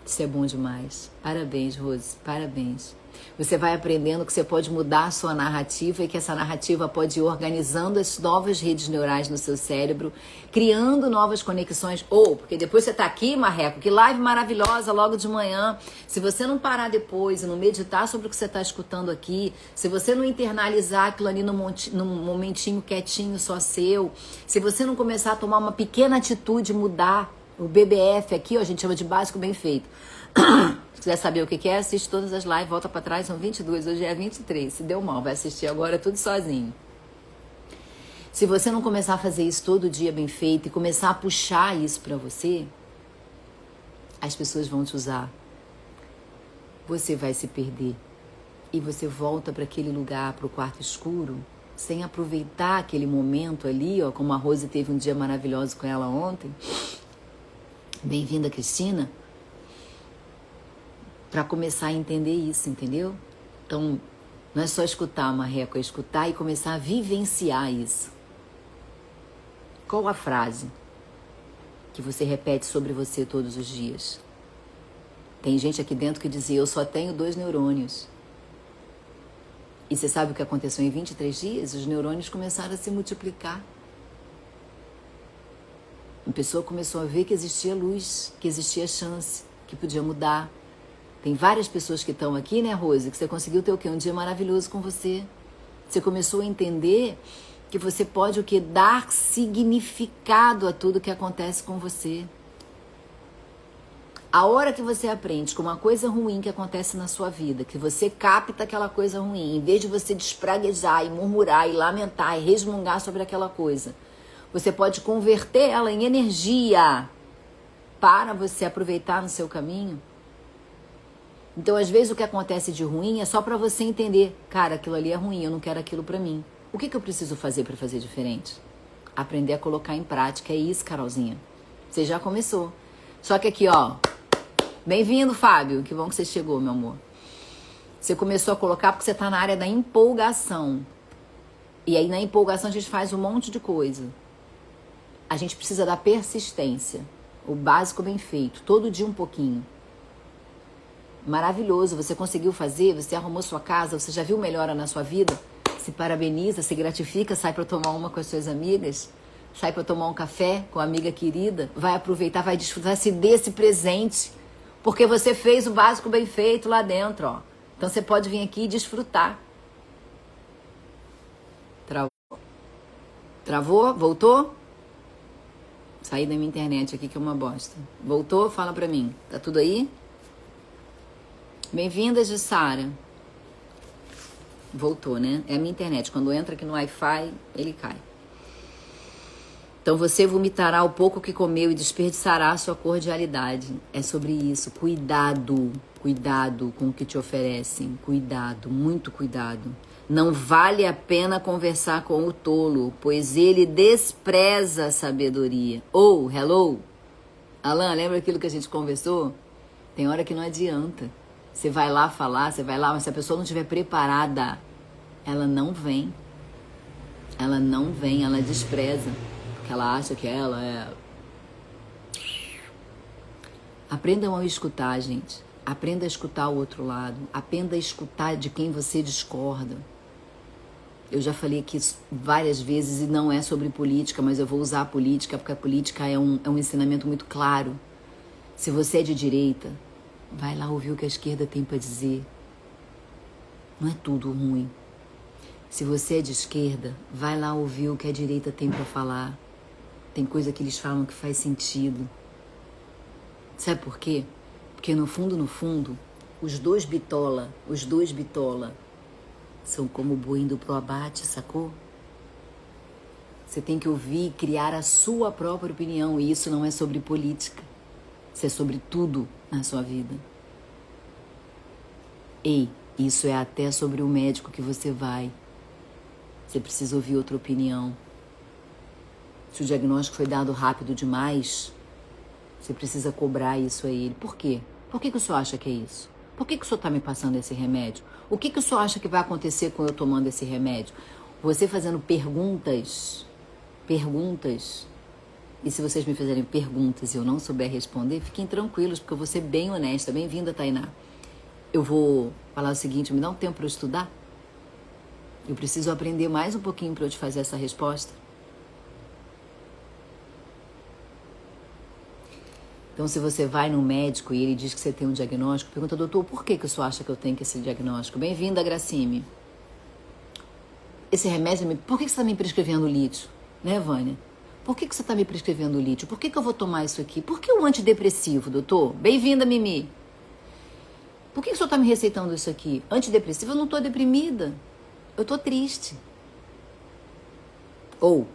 Isso é bom demais. Parabéns, Rose, parabéns. Você vai aprendendo que você pode mudar a sua narrativa e que essa narrativa pode ir organizando as novas redes neurais no seu cérebro, criando novas conexões. Porque depois você tá aqui, Marreco, que live maravilhosa logo de manhã. Se você não parar depois e não meditar sobre o que você está escutando aqui, se você não internalizar aquilo ali num momentinho quietinho só seu, se você não começar a tomar uma pequena atitude, mudar o BBF aqui, ó, a gente chama de básico bem feito. Se quiser saber o que é, assiste todas as lives, volta pra trás, são 22, hoje é 23. Se deu mal, vai assistir agora tudo sozinho. Se você não começar a fazer isso todo dia bem feito e começar a puxar isso pra você, as pessoas vão te usar. Você vai se perder. E você volta para aquele lugar, pro quarto escuro, sem aproveitar aquele momento ali, ó, como a Rose teve um dia maravilhoso com ela ontem. Bem-vinda, Cristina. Para começar a entender isso, entendeu? Então, não é só escutar, Marreco, é escutar e começar a vivenciar isso. Qual a frase que você repete sobre você todos os dias? Tem gente aqui dentro que dizia, eu só tenho 2 neurônios. E você sabe o que aconteceu em 23 dias? Os neurônios começaram a se multiplicar. A pessoa começou a ver que existia luz, que existia chance, que podia mudar. Tem várias pessoas que estão aqui, né, Rose, que você conseguiu ter o quê? Um dia maravilhoso com você. Você começou a entender que você pode o quê? Dar significado a tudo que acontece com você. A hora que você aprende com uma coisa ruim que acontece na sua vida, que você capta aquela coisa ruim, em vez de você despraguejar e murmurar e lamentar e resmungar sobre aquela coisa, você pode converter ela em energia para você aproveitar no seu caminho. Então, às vezes, o que acontece de ruim é só para você entender, cara, aquilo ali é ruim, eu não quero aquilo para mim. O que eu preciso fazer para fazer diferente? Aprender a colocar em prática. É isso, Carolzinha. Você já começou. Só que aqui, ó, bem-vindo, Fábio. Que bom que você chegou, meu amor. Você começou a colocar porque você tá na área da empolgação. E aí, na empolgação, a gente faz um monte de coisa. A gente precisa da persistência. O básico bem feito. Todo dia um pouquinho. Maravilhoso. Você conseguiu fazer, você arrumou sua casa, você já viu melhora na sua vida? Se parabeniza, se gratifica, sai para tomar uma com as suas amigas, sai para tomar um café com a amiga querida, vai aproveitar, vai desfrutar, se dê esse presente, porque você fez o básico bem feito lá dentro, ó. Então você pode vir aqui e desfrutar. Travou? Voltou? Saí da minha internet aqui que é uma bosta. Voltou? Fala pra mim. Tá tudo aí? Bem-vindas, de Sara. Voltou, né? É a minha internet. Quando entra aqui no Wi-Fi, ele cai. Então você vomitará o pouco que comeu e desperdiçará a sua cordialidade. É sobre isso. Cuidado. Cuidado com o que te oferecem. Cuidado. Muito cuidado. Não vale a pena conversar com o tolo, pois ele despreza a sabedoria. Ou, hello? Alan, lembra aquilo que a gente conversou? Tem hora que não adianta. Você vai lá falar, você vai lá, mas se a pessoa não estiver preparada, ela não vem. Ela não vem, ela despreza. Porque ela acha que ela é... Aprendam a escutar, gente. Aprenda a escutar o outro lado. Aprenda a escutar de quem você discorda. Eu já falei aqui várias vezes e não é sobre política, mas eu vou usar a política porque a política é um ensinamento muito claro. Se você é de direita, vai lá ouvir o que a esquerda tem para dizer. Não é tudo ruim. Se você é de esquerda, vai lá ouvir o que a direita tem para falar. Tem coisa que eles falam que faz sentido. Sabe por quê? Porque no fundo, os dois bitola são como o boi indo pro abate, sacou? Você tem que ouvir e criar a sua própria opinião. E isso não é sobre política. Isso é sobre tudo na sua vida. Ei, isso é até sobre o médico que você vai. Você precisa ouvir outra opinião. Se o diagnóstico foi dado rápido demais, você precisa cobrar isso a ele. Por quê? Por que o senhor acha que é isso? Por que o senhor está me passando esse remédio? O que o senhor acha que vai acontecer com eu tomando esse remédio? Você fazendo perguntas. E se vocês me fizerem perguntas e eu não souber responder, fiquem tranquilos, porque eu vou ser bem honesta. Bem-vinda, Tainá. Eu vou falar o seguinte, me dá um tempo para eu estudar? Eu preciso aprender mais um pouquinho para eu te fazer essa resposta. Então, se você vai no médico e ele diz que você tem um diagnóstico, pergunta, doutor, por que o senhor acha que eu tenho esse diagnóstico? Bem-vinda, Gracime. Esse remédio, por que você está me prescrevendo lítio? Né, Vânia? Por que você está me prescrevendo lítio? Por que eu vou tomar isso aqui? Por que o antidepressivo, doutor? Bem-vinda, Mimi. Por que o senhor está me receitando isso aqui? Antidepressivo? Eu não estou deprimida. Eu estou triste. Ou,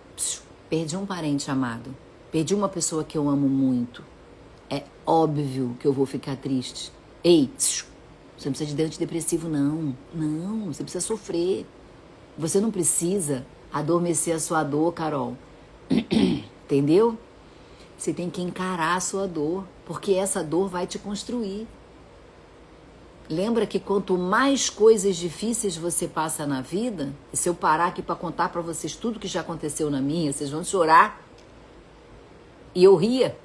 perdi um parente amado. Perdi uma pessoa que eu amo muito. É óbvio que eu vou ficar triste. Ei, você não precisa de antidepressivo, não. Não, você precisa sofrer. Você não precisa adormecer a sua dor, Carol. Entendeu? Você tem que encarar a sua dor, porque essa dor vai te construir. Lembra que quanto mais coisas difíceis você passa na vida, e se eu parar aqui para contar para vocês tudo que já aconteceu na minha, vocês vão chorar. E eu ria.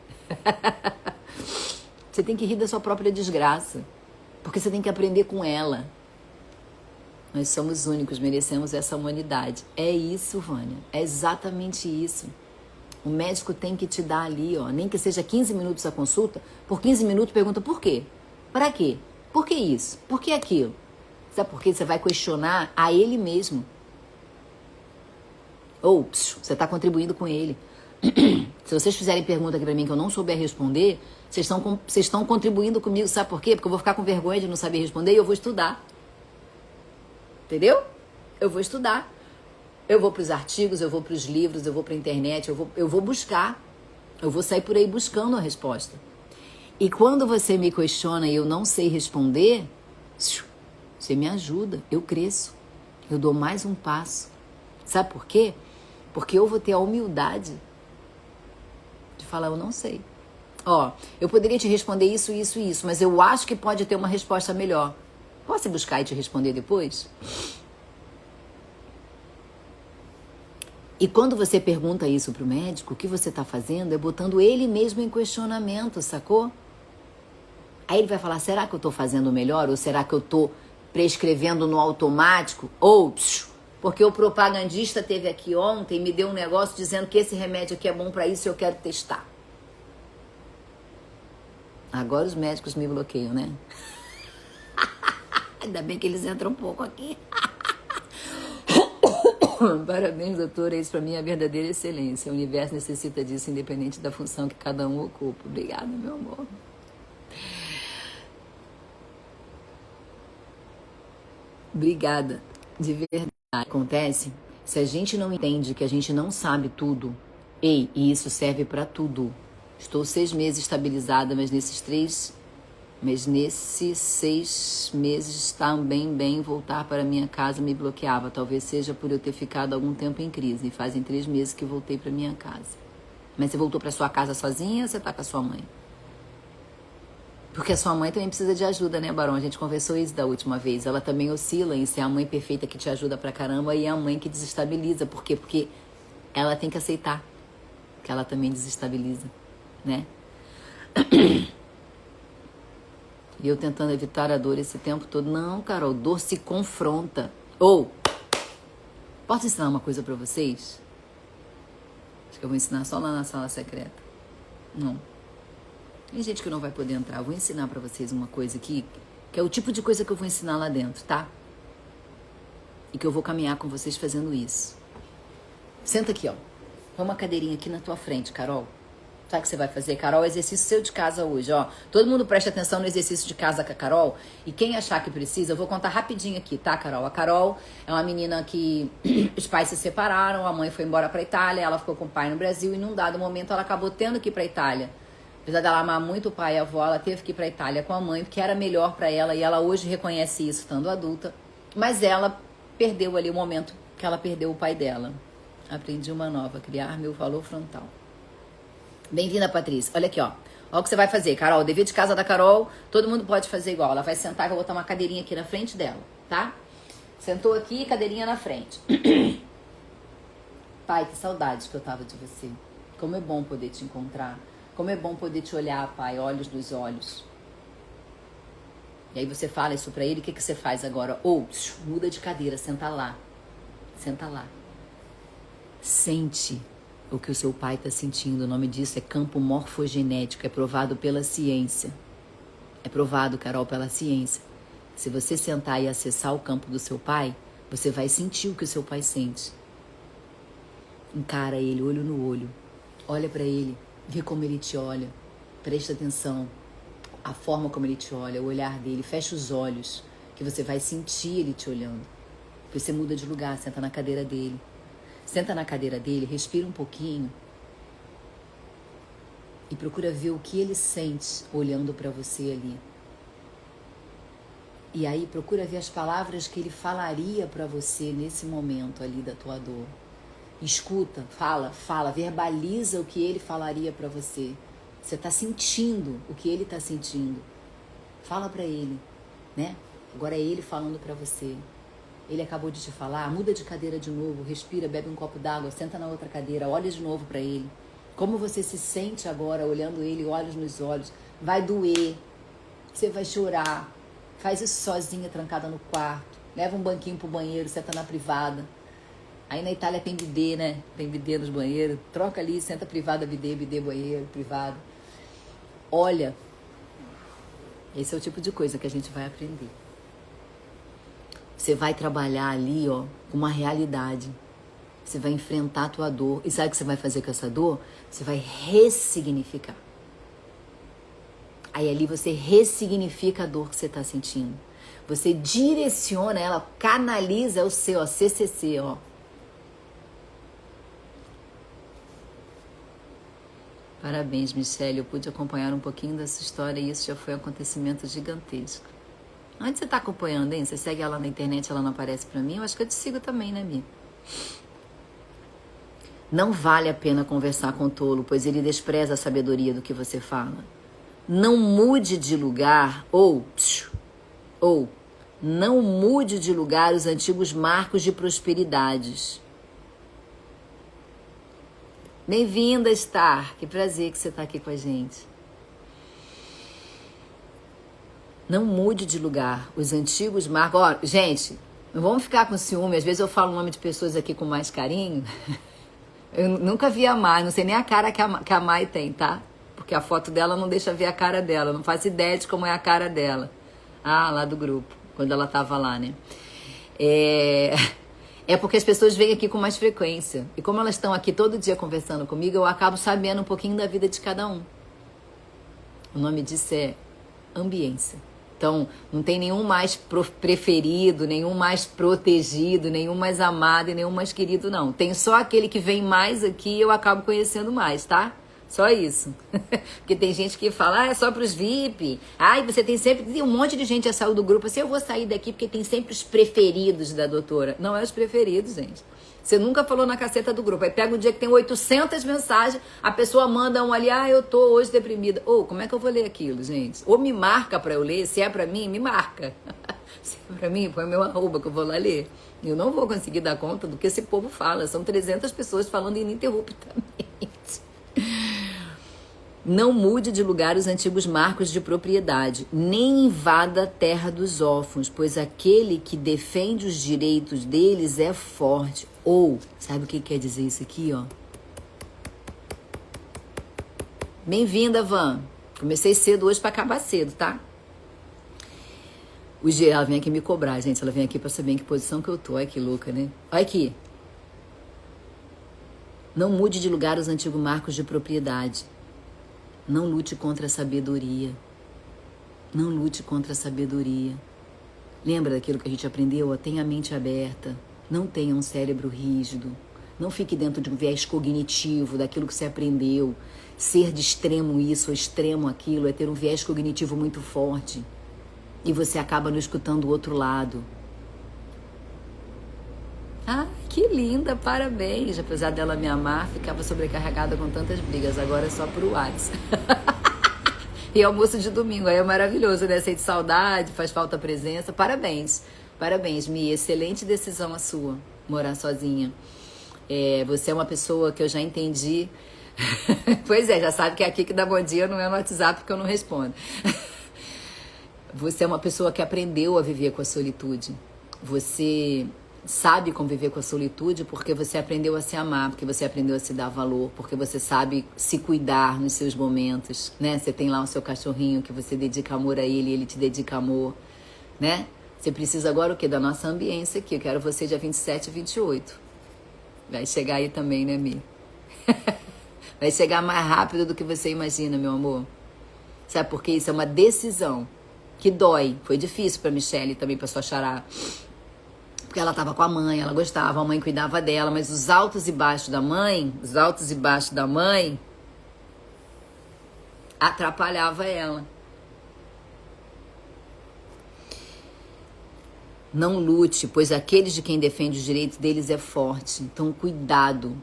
Você tem que rir da sua própria desgraça, porque você tem que aprender com ela. Nós somos únicos, merecemos essa humanidade. É isso, Vânia, é exatamente isso. O médico tem que te dar ali, ó, nem que seja 15 minutos a consulta, por 15 minutos pergunta por quê? Para quê? Por que isso? Por que aquilo? Sabe por quê? Você vai questionar a ele mesmo. Ou você está contribuindo com ele. Se vocês fizerem pergunta aqui pra mim que eu não souber responder, vocês estão contribuindo comigo, sabe por quê? Porque eu vou ficar com vergonha de não saber responder e eu vou estudar. Entendeu? Eu vou estudar. Eu vou pros artigos, eu vou pros livros, eu vou pra internet, eu vou buscar. Eu vou sair por aí buscando a resposta. E quando você me questiona e eu não sei responder, você me ajuda, eu cresço, eu dou mais um passo. Sabe por quê? Porque eu vou ter a humildade de falar, eu não sei. Ó, eu poderia te responder isso, isso e isso, mas eu acho que pode ter uma resposta melhor. Posso buscar e te responder depois? E quando você pergunta isso pro médico, o que você tá fazendo é botando ele mesmo em questionamento, sacou? Aí ele vai falar, será que eu tô fazendo melhor? Ou será que eu tô prescrevendo no automático? Ou, porque o propagandista teve aqui ontem e me deu um negócio dizendo que esse remédio aqui é bom pra isso e eu quero testar. Agora os médicos me bloqueiam, né? Ainda bem que eles entram um pouco aqui. Parabéns, doutora. Isso pra mim é a verdadeira excelência. O universo necessita disso, independente da função que cada um ocupa. Obrigada, meu amor. Obrigada. De verdade. Acontece, se a gente não entende que a gente não sabe tudo, e isso serve pra tudo. Estou 6 meses estabilizada, mas nesses 6 meses também voltar para minha casa me bloqueava. Talvez seja por eu ter ficado algum tempo em crise. E fazem 3 meses que voltei para minha casa. Mas você voltou para sua casa sozinha ou você tá com a sua mãe? Porque a sua mãe também precisa de ajuda, né, Barão? A gente conversou isso da última vez. Ela também oscila em ser a mãe perfeita que te ajuda pra caramba e a mãe que desestabiliza. Por quê? Porque ela tem que aceitar que ela também desestabiliza, né? E eu tentando evitar a dor esse tempo todo. Não, Carol, dor se confronta. Ou, posso ensinar uma coisa pra vocês? Acho que eu vou ensinar só lá na sala secreta. Não. Tem gente que não vai poder entrar. Eu vou ensinar pra vocês uma coisa aqui, que é o tipo de coisa que eu vou ensinar lá dentro, tá? E que eu vou caminhar com vocês fazendo isso. Senta aqui, ó. Põe uma cadeirinha aqui na tua frente, Carol. Sabe o que você vai fazer, Carol? Exercício seu de casa hoje, ó. Todo mundo presta atenção no exercício de casa com a Carol. E quem achar que precisa, eu vou contar rapidinho aqui, tá, Carol? A Carol é uma menina que os pais se separaram, a mãe foi embora pra Itália, ela ficou com o pai no Brasil e num dado momento ela acabou tendo que ir pra Itália. Apesar dela amar muito o pai e a avó, ela teve que ir pra Itália com a mãe, porque era melhor pra ela e ela hoje reconhece isso, estando adulta. Mas ela perdeu ali o momento que ela perdeu o pai dela. Aprendi uma nova, criar meu valor frontal. Bem-vinda, Patrícia. Olha aqui, ó. Olha o que você vai fazer, Carol. O dever de casa da Carol, todo mundo pode fazer igual. Ela vai sentar, eu vou botar uma cadeirinha aqui na frente dela, tá? Sentou aqui, cadeirinha na frente. Pai, que saudade que eu tava de você. Como é bom poder te encontrar. Como é bom poder te olhar, pai, olhos nos olhos. E aí você fala isso pra ele, o que você faz agora? Ou, muda de cadeira, senta lá. Senta lá. Sente o que o seu pai está sentindo. O nome disso é campo morfogenético, é provado pela ciência. É provado, Carol, pela ciência. Se você sentar e acessar o campo do seu pai, você vai sentir o que o seu pai sente. Encara ele, olho no olho. Olha para ele, vê como ele te olha. Presta atenção. A forma como ele te olha, o olhar dele. Fecha os olhos, que você vai sentir ele te olhando. Você muda de lugar, senta na cadeira dele. Senta na cadeira dele, respira um pouquinho e procura ver o que ele sente olhando para você ali. E aí procura ver as palavras que ele falaria para você nesse momento ali da tua dor. Escuta, fala, verbaliza o que ele falaria para você. Você está sentindo o que ele está sentindo. Fala para ele, né? Agora é ele falando para você. Ele acabou de te falar, muda de cadeira de novo, respira, bebe um copo d'água, senta na outra cadeira, olha de novo para ele. Como você se sente agora olhando ele, olhos nos olhos? Vai doer, você vai chorar. Faz isso sozinha, trancada no quarto. Leva um banquinho pro banheiro, senta na privada. Aí na Itália tem bidê, né? Tem bidê nos banheiros. Troca ali, senta privada, bidê banheiro, privado. Olha, esse é o tipo de coisa que a gente vai aprender. Você vai trabalhar ali, ó, com uma realidade. Você vai enfrentar a tua dor. E sabe o que você vai fazer com essa dor? Você vai ressignificar. Aí ali você ressignifica a dor que você está sentindo. Você direciona ela, canaliza o seu, ó, CCC, ó. Parabéns, Michele. Eu pude acompanhar um pouquinho dessa história e isso já foi um acontecimento gigantesco. Onde você tá acompanhando, hein? Você segue ela na internet, ela não aparece pra mim? Eu acho que eu te sigo também, né, Mi? Não vale a pena conversar com o tolo, pois ele despreza a sabedoria do que você fala. Não mude de lugar ou não mude de lugar os antigos marcos de prosperidades. Bem-vinda, Star. Que prazer que você está aqui com a gente. Não mude de lugar os antigos marcos. Ó, gente, não vamos ficar com ciúme. Às vezes eu falo o nome de pessoas aqui com mais carinho. Eu nunca vi a Mai, não sei nem a cara que a Mai tem, tá? Porque a foto dela não deixa ver a cara dela. Não faço ideia de como é a cara dela. Ah, lá do grupo, quando ela tava lá, né? É porque as pessoas vêm aqui com mais frequência. E como elas estão aqui todo dia conversando comigo, eu acabo sabendo um pouquinho da vida de cada um. O nome disso é ambiência. Então, não tem nenhum mais preferido, nenhum mais protegido, nenhum mais amado e nenhum mais querido, não. Tem só aquele que vem mais aqui e eu acabo conhecendo mais, tá? Só isso. Porque tem gente que fala, é só pros VIP. Ai, você tem sempre... Tem um monte de gente já saiu do grupo. Assim, eu vou sair daqui porque tem sempre os preferidos da doutora. Não é os preferidos, gente. Você nunca falou na caceta do grupo. Aí pega um dia que tem 800 mensagens, a pessoa manda um ali, eu tô hoje deprimida. Como é que eu vou ler aquilo, gente? Ou me marca pra eu ler, se é pra mim, me marca. Se é pra mim, põe meu arroba que eu vou lá ler. Eu não vou conseguir dar conta do que esse povo fala. São 300 pessoas falando ininterruptamente. Não mude de lugar os antigos marcos de propriedade, nem invada a terra dos órfãos, pois aquele que defende os direitos deles é forte. Sabe o que quer dizer isso aqui, ó? Bem-vinda, Van. Comecei cedo hoje pra acabar cedo, tá? Ela vem aqui me cobrar, gente. Ela vem aqui pra saber em que posição que eu tô. Olha que louca, né? Olha aqui. Não mude de lugar os antigos marcos de propriedade. Não lute contra a sabedoria. Não lute contra a sabedoria. Lembra daquilo que a gente aprendeu? Tenha a mente aberta. Não tenha um cérebro rígido. Não fique dentro de um viés cognitivo daquilo que você aprendeu. Ser de extremo isso ou extremo aquilo é ter um viés cognitivo muito forte. E você acaba não escutando o outro lado. Ah, que linda, parabéns. Apesar dela me amar, ficava sobrecarregada com tantas brigas. Agora é só pro WhatsApp. E almoço de domingo, aí é maravilhoso, né? Sente saudade, faz falta a presença. Parabéns, parabéns, Mi. Excelente decisão a sua, morar sozinha. Você é uma pessoa que eu já entendi. Pois é, já sabe que aqui que dá bom dia não é no WhatsApp porque eu não respondo. Você é uma pessoa que aprendeu a viver com a solitude. Você sabe conviver com a solitude porque você aprendeu a se amar, porque você aprendeu a se dar valor, porque você sabe se cuidar nos seus momentos, né? Você tem lá o seu cachorrinho que você dedica amor a ele e ele te dedica amor, né? Você precisa agora o quê? Da nossa ambiência aqui. Eu quero você dia 27 e 28. Vai chegar aí também, né, Mi? Vai chegar mais rápido do que você imagina, meu amor. Sabe por quê? Isso é uma decisão que dói. Foi difícil pra Michele também, pra sua xará. Porque ela estava com a mãe, ela gostava, a mãe cuidava dela, mas os altos e baixos da mãe, atrapalhava ela. Não lute, pois aqueles de quem defende os direitos deles é forte. Então, cuidado.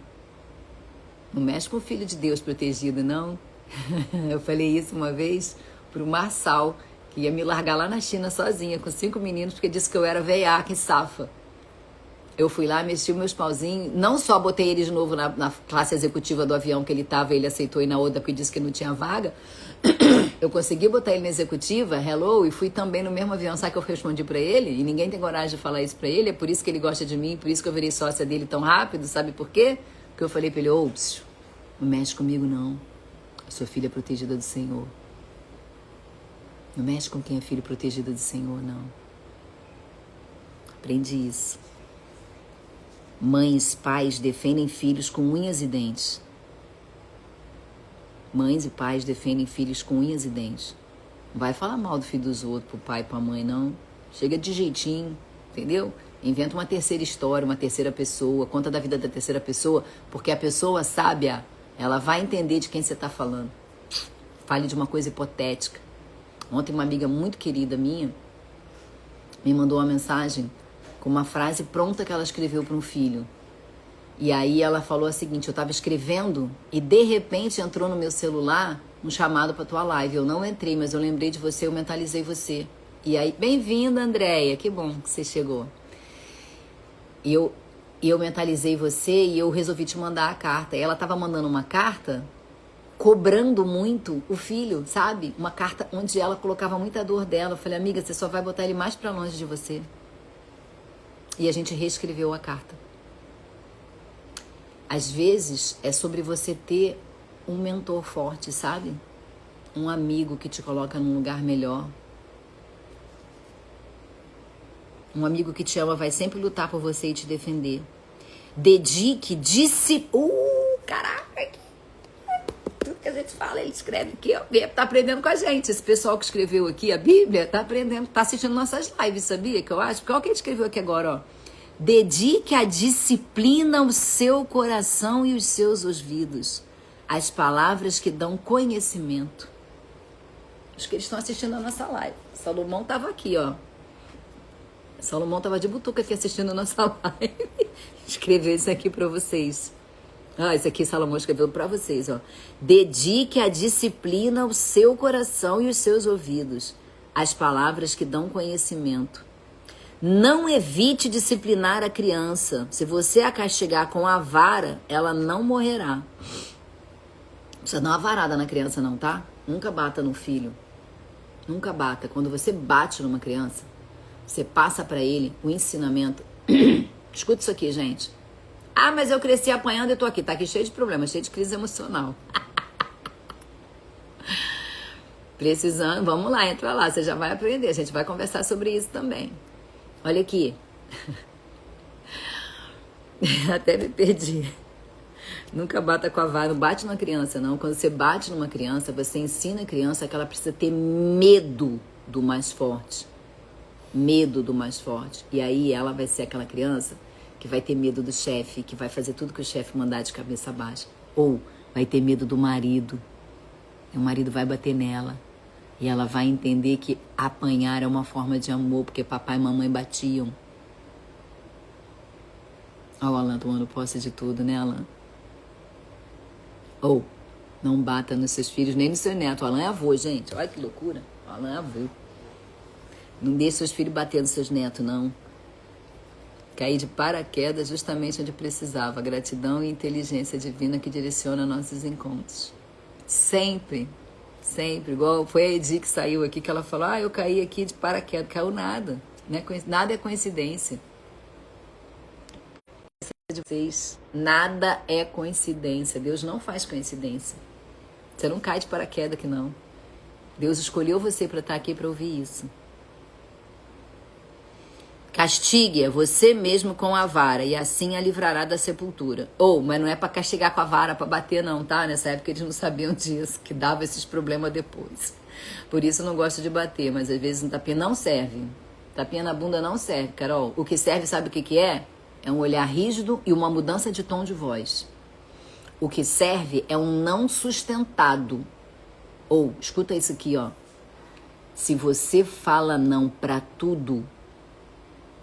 Não mexe com o filho de Deus protegido, não. Eu falei isso uma vez pro Marçal, que ia me largar lá na China sozinha, com 5 meninos, porque disse que eu era veiaca e safa. Eu fui lá, mexi os meus pauzinhos, não só botei ele de novo na classe executiva do avião que ele tava, ele aceitou ir na outra porque disse que não tinha vaga. Eu consegui botar ele na executiva, hello, e fui também no mesmo avião. Sabe o que eu respondi pra ele? E ninguém tem coragem de falar isso pra ele, é por isso que ele gosta de mim, por isso que eu virei sócia dele tão rápido, sabe por quê? Porque eu falei pra ele, não mexe comigo não, eu sou filha protegida do Senhor. Não mexe com quem é filho protegido do Senhor, não. Aprendi isso. Mães, pais defendem filhos com unhas e dentes. Mães e pais defendem filhos com unhas e dentes. Não vai falar mal do filho dos outros, pro pai e pra mãe, não. Chega de jeitinho, entendeu? Inventa uma terceira história, uma terceira pessoa, conta da vida da terceira pessoa, porque a pessoa sábia Ela vai entender de quem você está falando. Fale de uma coisa hipotética. Ontem uma amiga muito querida minha me mandou uma mensagem com uma frase pronta que ela escreveu para um filho. E aí ela falou o seguinte: eu estava escrevendo e de repente entrou no meu celular um chamado para tua live. Eu não entrei, mas eu lembrei de você, eu mentalizei você. E aí, bem-vinda, Andréia, que bom que você chegou. E eu mentalizei você e eu resolvi te mandar a carta. E ela estava mandando uma carta cobrando muito o filho, sabe? Uma carta onde ela colocava muita dor dela. Eu falei: amiga, você só vai botar ele mais para longe de você. E a gente reescreveu a carta. Às vezes é sobre você ter um mentor forte, sabe? Um amigo que te coloca num lugar melhor. Um amigo que te ama vai sempre lutar por você e te defender. Dedique, caraca! Tudo que a gente fala, ele escreve aqui, ó. Tá aprendendo com a gente. Esse pessoal que escreveu aqui a Bíblia tá aprendendo, tá assistindo nossas lives, sabia? Que eu acho. Porque olha o que ele escreveu aqui agora, ó. Dedique a disciplina ao seu coração e os seus ouvidos, as palavras que dão conhecimento. Acho que eles estão assistindo a nossa live. Salomão estava aqui, ó. Salomão estava de butuca aqui assistindo a nossa live. Escreveu isso aqui para vocês. Isso aqui Salomão escreveu para vocês, ó. Dedique a disciplina ao seu coração e os seus ouvidos, as palavras que dão conhecimento. Não evite disciplinar a criança. Se você a castigar com a vara, ela não morrerá. Não precisa dar uma varada na criança não, tá? Nunca bata no filho. Nunca bata. Quando você bate numa criança, você passa para ele o ensinamento. Escuta isso aqui, gente. Mas eu cresci apanhando e tô aqui. Tá aqui cheio de problemas, cheio de crise emocional. Precisando, vamos lá, entra lá. Você já vai aprender. A gente vai conversar sobre isso também. Olha aqui. Até me perdi. Nunca bata com a vara. Não bate numa criança, não. Quando você bate numa criança, você ensina a criança que ela precisa ter medo do mais forte. Medo do mais forte. E aí ela vai ser aquela criança que vai ter medo do chefe, que vai fazer tudo que o chefe mandar de cabeça baixa. Ou vai ter medo do marido. E o marido vai bater nela. E ela vai entender que apanhar é uma forma de amor, porque papai e mamãe batiam. Ó, o Alan tomando posse de tudo, né, Alan? Ou, não bata nos seus filhos, nem no seu neto. O Alan é avô, gente. Olha que loucura. O Alan é avô. Não deixe seus filhos bater nos seus netos, não. Caí de paraquedas justamente onde precisava. Gratidão e inteligência divina que direciona nossos encontros. Sempre. Sempre. Igual foi a Edi que saiu aqui, que ela falou: eu caí aqui de paraquedas. Caiu nada. Nada é coincidência. Nada é coincidência. Deus não faz coincidência. Você não cai de paraquedas aqui, não. Deus escolheu você para estar aqui para ouvir isso. Castigue você mesmo com a vara e assim a livrará da sepultura. Mas não é para castigar com a vara, para bater não, tá? Nessa época eles não sabiam disso, que dava esses problemas depois. Por isso eu não gosto de bater, mas às vezes um tapinha não serve. Tapinha na bunda não serve, Carol. O que serve, sabe o que é? É um olhar rígido e uma mudança de tom de voz. O que serve é um não sustentado. Escuta isso aqui, ó. Se você fala não para tudo,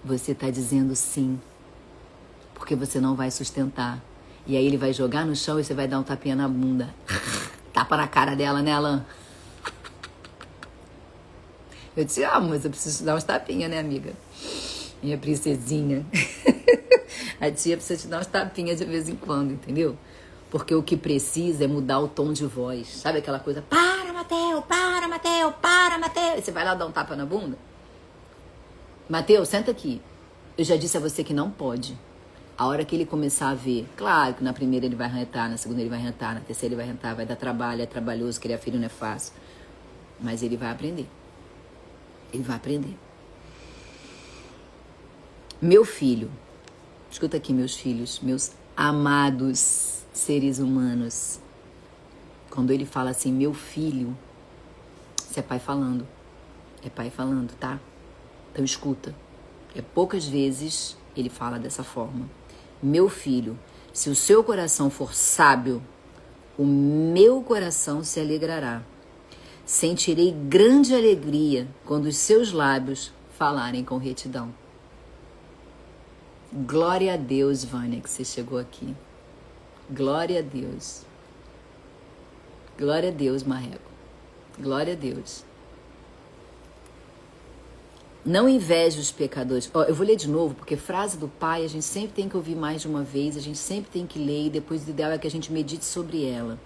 você tá dizendo sim, porque você não vai sustentar. E aí ele vai jogar no chão e você vai dar um tapinha na bunda. Tapa na cara dela, né, Alan? Eu te amo, mas eu preciso te dar uns tapinhas, né, amiga? Minha princesinha. A tia precisa te dar uns tapinhas de vez em quando, entendeu? Porque o que precisa é mudar o tom de voz. Sabe aquela coisa? Para, Mateu, para, Mateu, para, Mateu. E você vai lá dar um tapa na bunda? Mateus, senta aqui. Eu já disse a você que não pode. A hora que ele começar a ver, claro que na primeira ele vai rentar, na segunda ele vai rentar, na terceira ele vai rentar, vai dar trabalho, é trabalhoso, criar filho não é fácil. Mas ele vai aprender. Ele vai aprender. Meu filho, escuta aqui, meus filhos, meus amados seres humanos. Quando ele fala assim, meu filho, isso é pai falando. É pai falando, tá? Então escuta, poucas vezes ele fala dessa forma. Meu filho, se o seu coração for sábio, o meu coração se alegrará. Sentirei grande alegria quando os seus lábios falarem com retidão. Glória a Deus, Vânia, que você chegou aqui. Glória a Deus. Glória a Deus, Marreco. Glória a Deus. Não inveje os pecadores. Eu vou ler de novo, porque frase do Pai a gente sempre tem que ouvir mais de uma vez, a gente sempre tem que ler e depois o ideal é que a gente medite sobre ela.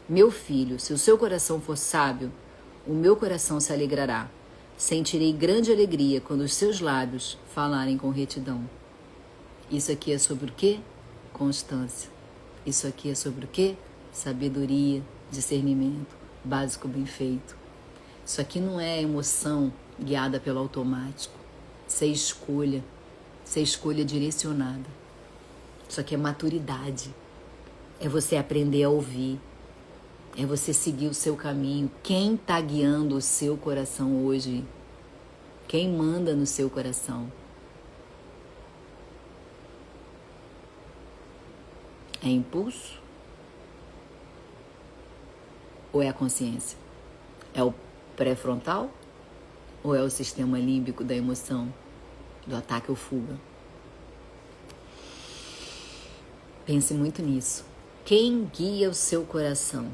Meu filho, se o seu coração for sábio, o meu coração se alegrará. Sentirei grande alegria quando os seus lábios falarem com retidão. Isso aqui é sobre o quê? Constância. Isso aqui é sobre o quê? Sabedoria, discernimento, básico bem feito. Isso aqui não é emoção guiada pelo automático. Isso é escolha direcionada. Isso aqui é maturidade. É você aprender a ouvir. É você seguir o seu caminho. Quem está guiando o seu coração hoje? Quem manda no seu coração? É impulso? Ou é a consciência? É o pré-frontal? Ou é o sistema límbico da emoção, do ataque ou fuga? Pense muito nisso. Quem guia o seu coração?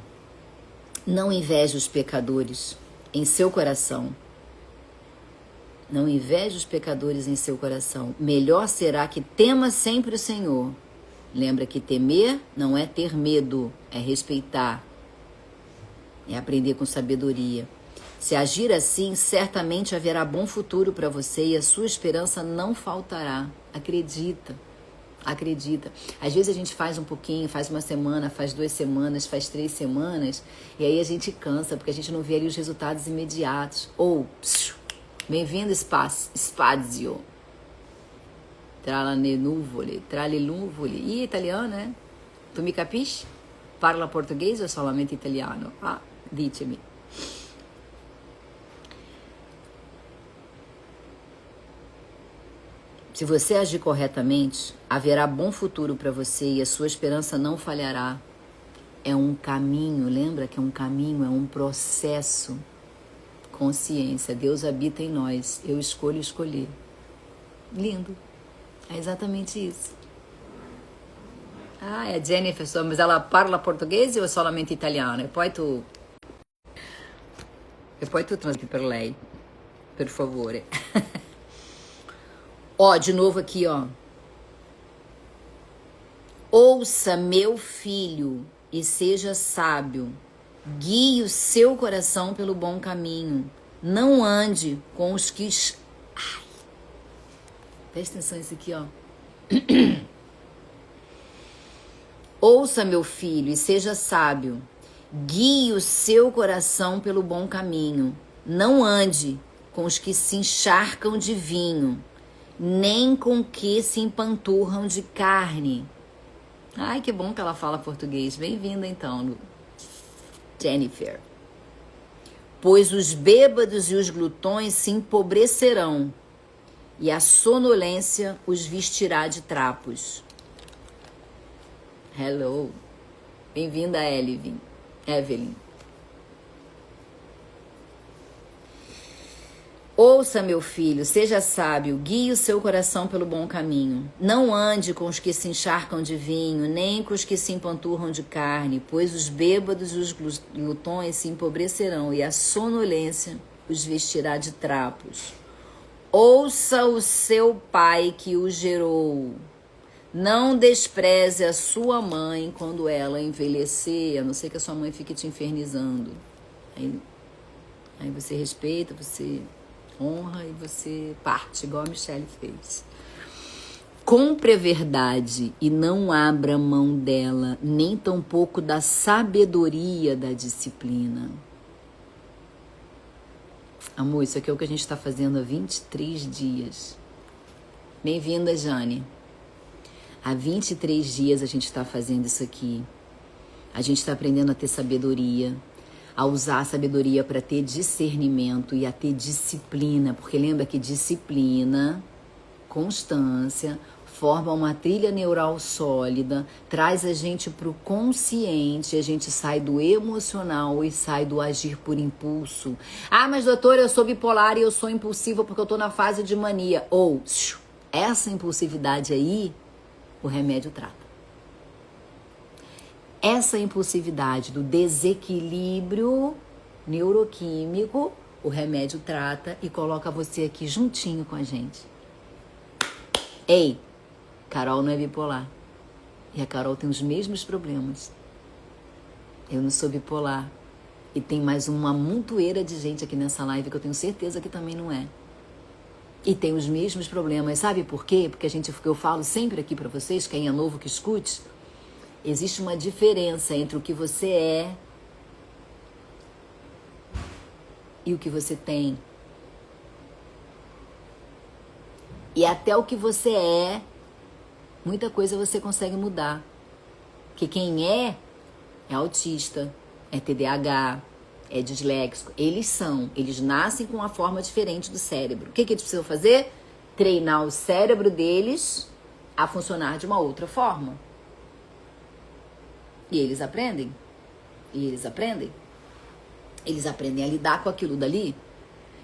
Não inveje os pecadores em seu coração. Não inveje os pecadores em seu coração. Melhor será que tema sempre o Senhor. Lembra que temer não é ter medo, é respeitar. É aprender com sabedoria. Se agir assim, certamente haverá bom futuro para você e a sua esperança não faltará. Acredita. Acredita. Às vezes a gente faz um pouquinho, faz uma semana, faz 2 semanas, faz 3 semanas, e aí a gente cansa, porque a gente não vê ali os resultados imediatos. Ou, bem-vindo, Spazio. Tra le nuvole. Ih, italiano, né? Tu me capisci? Parla português ou solamente italiano? Ah, ditemi. Se você agir corretamente, haverá bom futuro para você e a sua esperança não falhará. É um caminho, lembra que é um caminho, é um processo. Consciência, Deus habita em nós, eu escolho escolher. Lindo, é exatamente isso. Ah, é Jennifer, mas ela parla português ou é solamente italiano? E poi tu transmiti per lei, per favore. Ó, de novo aqui, ó. Ouça, meu filho, e seja sábio. Guie o seu coração pelo bom caminho. Não ande com os que... Ai. Presta atenção nisso aqui, ó. Ouça, meu filho, e seja sábio. Guie o seu coração pelo bom caminho. Não ande com os que se encharcam de vinho, nem com que se empanturram de carne. Ai, que bom que ela fala português. Bem-vinda, então, Jennifer. Pois os bêbados e os glutões se empobrecerão, e a sonolência os vestirá de trapos. Hello. Bem-vinda, Evelyn. Ouça, meu filho, seja sábio, guie o seu coração pelo bom caminho. Não ande com os que se encharcam de vinho, nem com os que se empanturram de carne, pois os bêbados e os glutões se empobrecerão, e a sonolência os vestirá de trapos. Ouça o seu pai que o gerou. Não despreze a sua mãe quando ela envelhecer, a não ser que a sua mãe fique te infernizando. Aí você respeita, você honra e você parte, igual a Michelle fez. Compre a verdade e não abra mão dela, nem tampouco da sabedoria da disciplina. Amor, isso aqui é o que a gente está fazendo há 23 dias. Bem-vinda, Jane. Há 23 dias a gente está fazendo isso aqui. A gente está aprendendo a ter sabedoria, a usar a sabedoria para ter discernimento e a ter disciplina. Porque lembra que disciplina, constância, forma uma trilha neural sólida, traz a gente para o consciente, a gente sai do emocional e sai do agir por impulso. Ah, mas doutora, eu sou bipolar e eu sou impulsiva porque eu tô na fase de mania. Ou, essa impulsividade aí, o remédio trata. Essa impulsividade do desequilíbrio neuroquímico, o remédio trata e coloca você aqui juntinho com a gente. Ei, Carol não é bipolar. E a Carol tem os mesmos problemas. Eu não sou bipolar. E tem mais uma montoeira de gente aqui nessa live que eu tenho certeza que também não é. E tem os mesmos problemas. Sabe por quê? Porque eu falo sempre aqui pra vocês, quem é novo que escute, existe uma diferença entre o que você é e o que você tem. E até o que você é, muita coisa você consegue mudar. Porque quem é autista, é TDAH, é disléxico. Eles nascem com uma forma diferente do cérebro. O que eles precisam fazer? Treinar o cérebro deles a funcionar de uma outra forma. E eles aprendem. Eles aprendem a lidar com aquilo dali.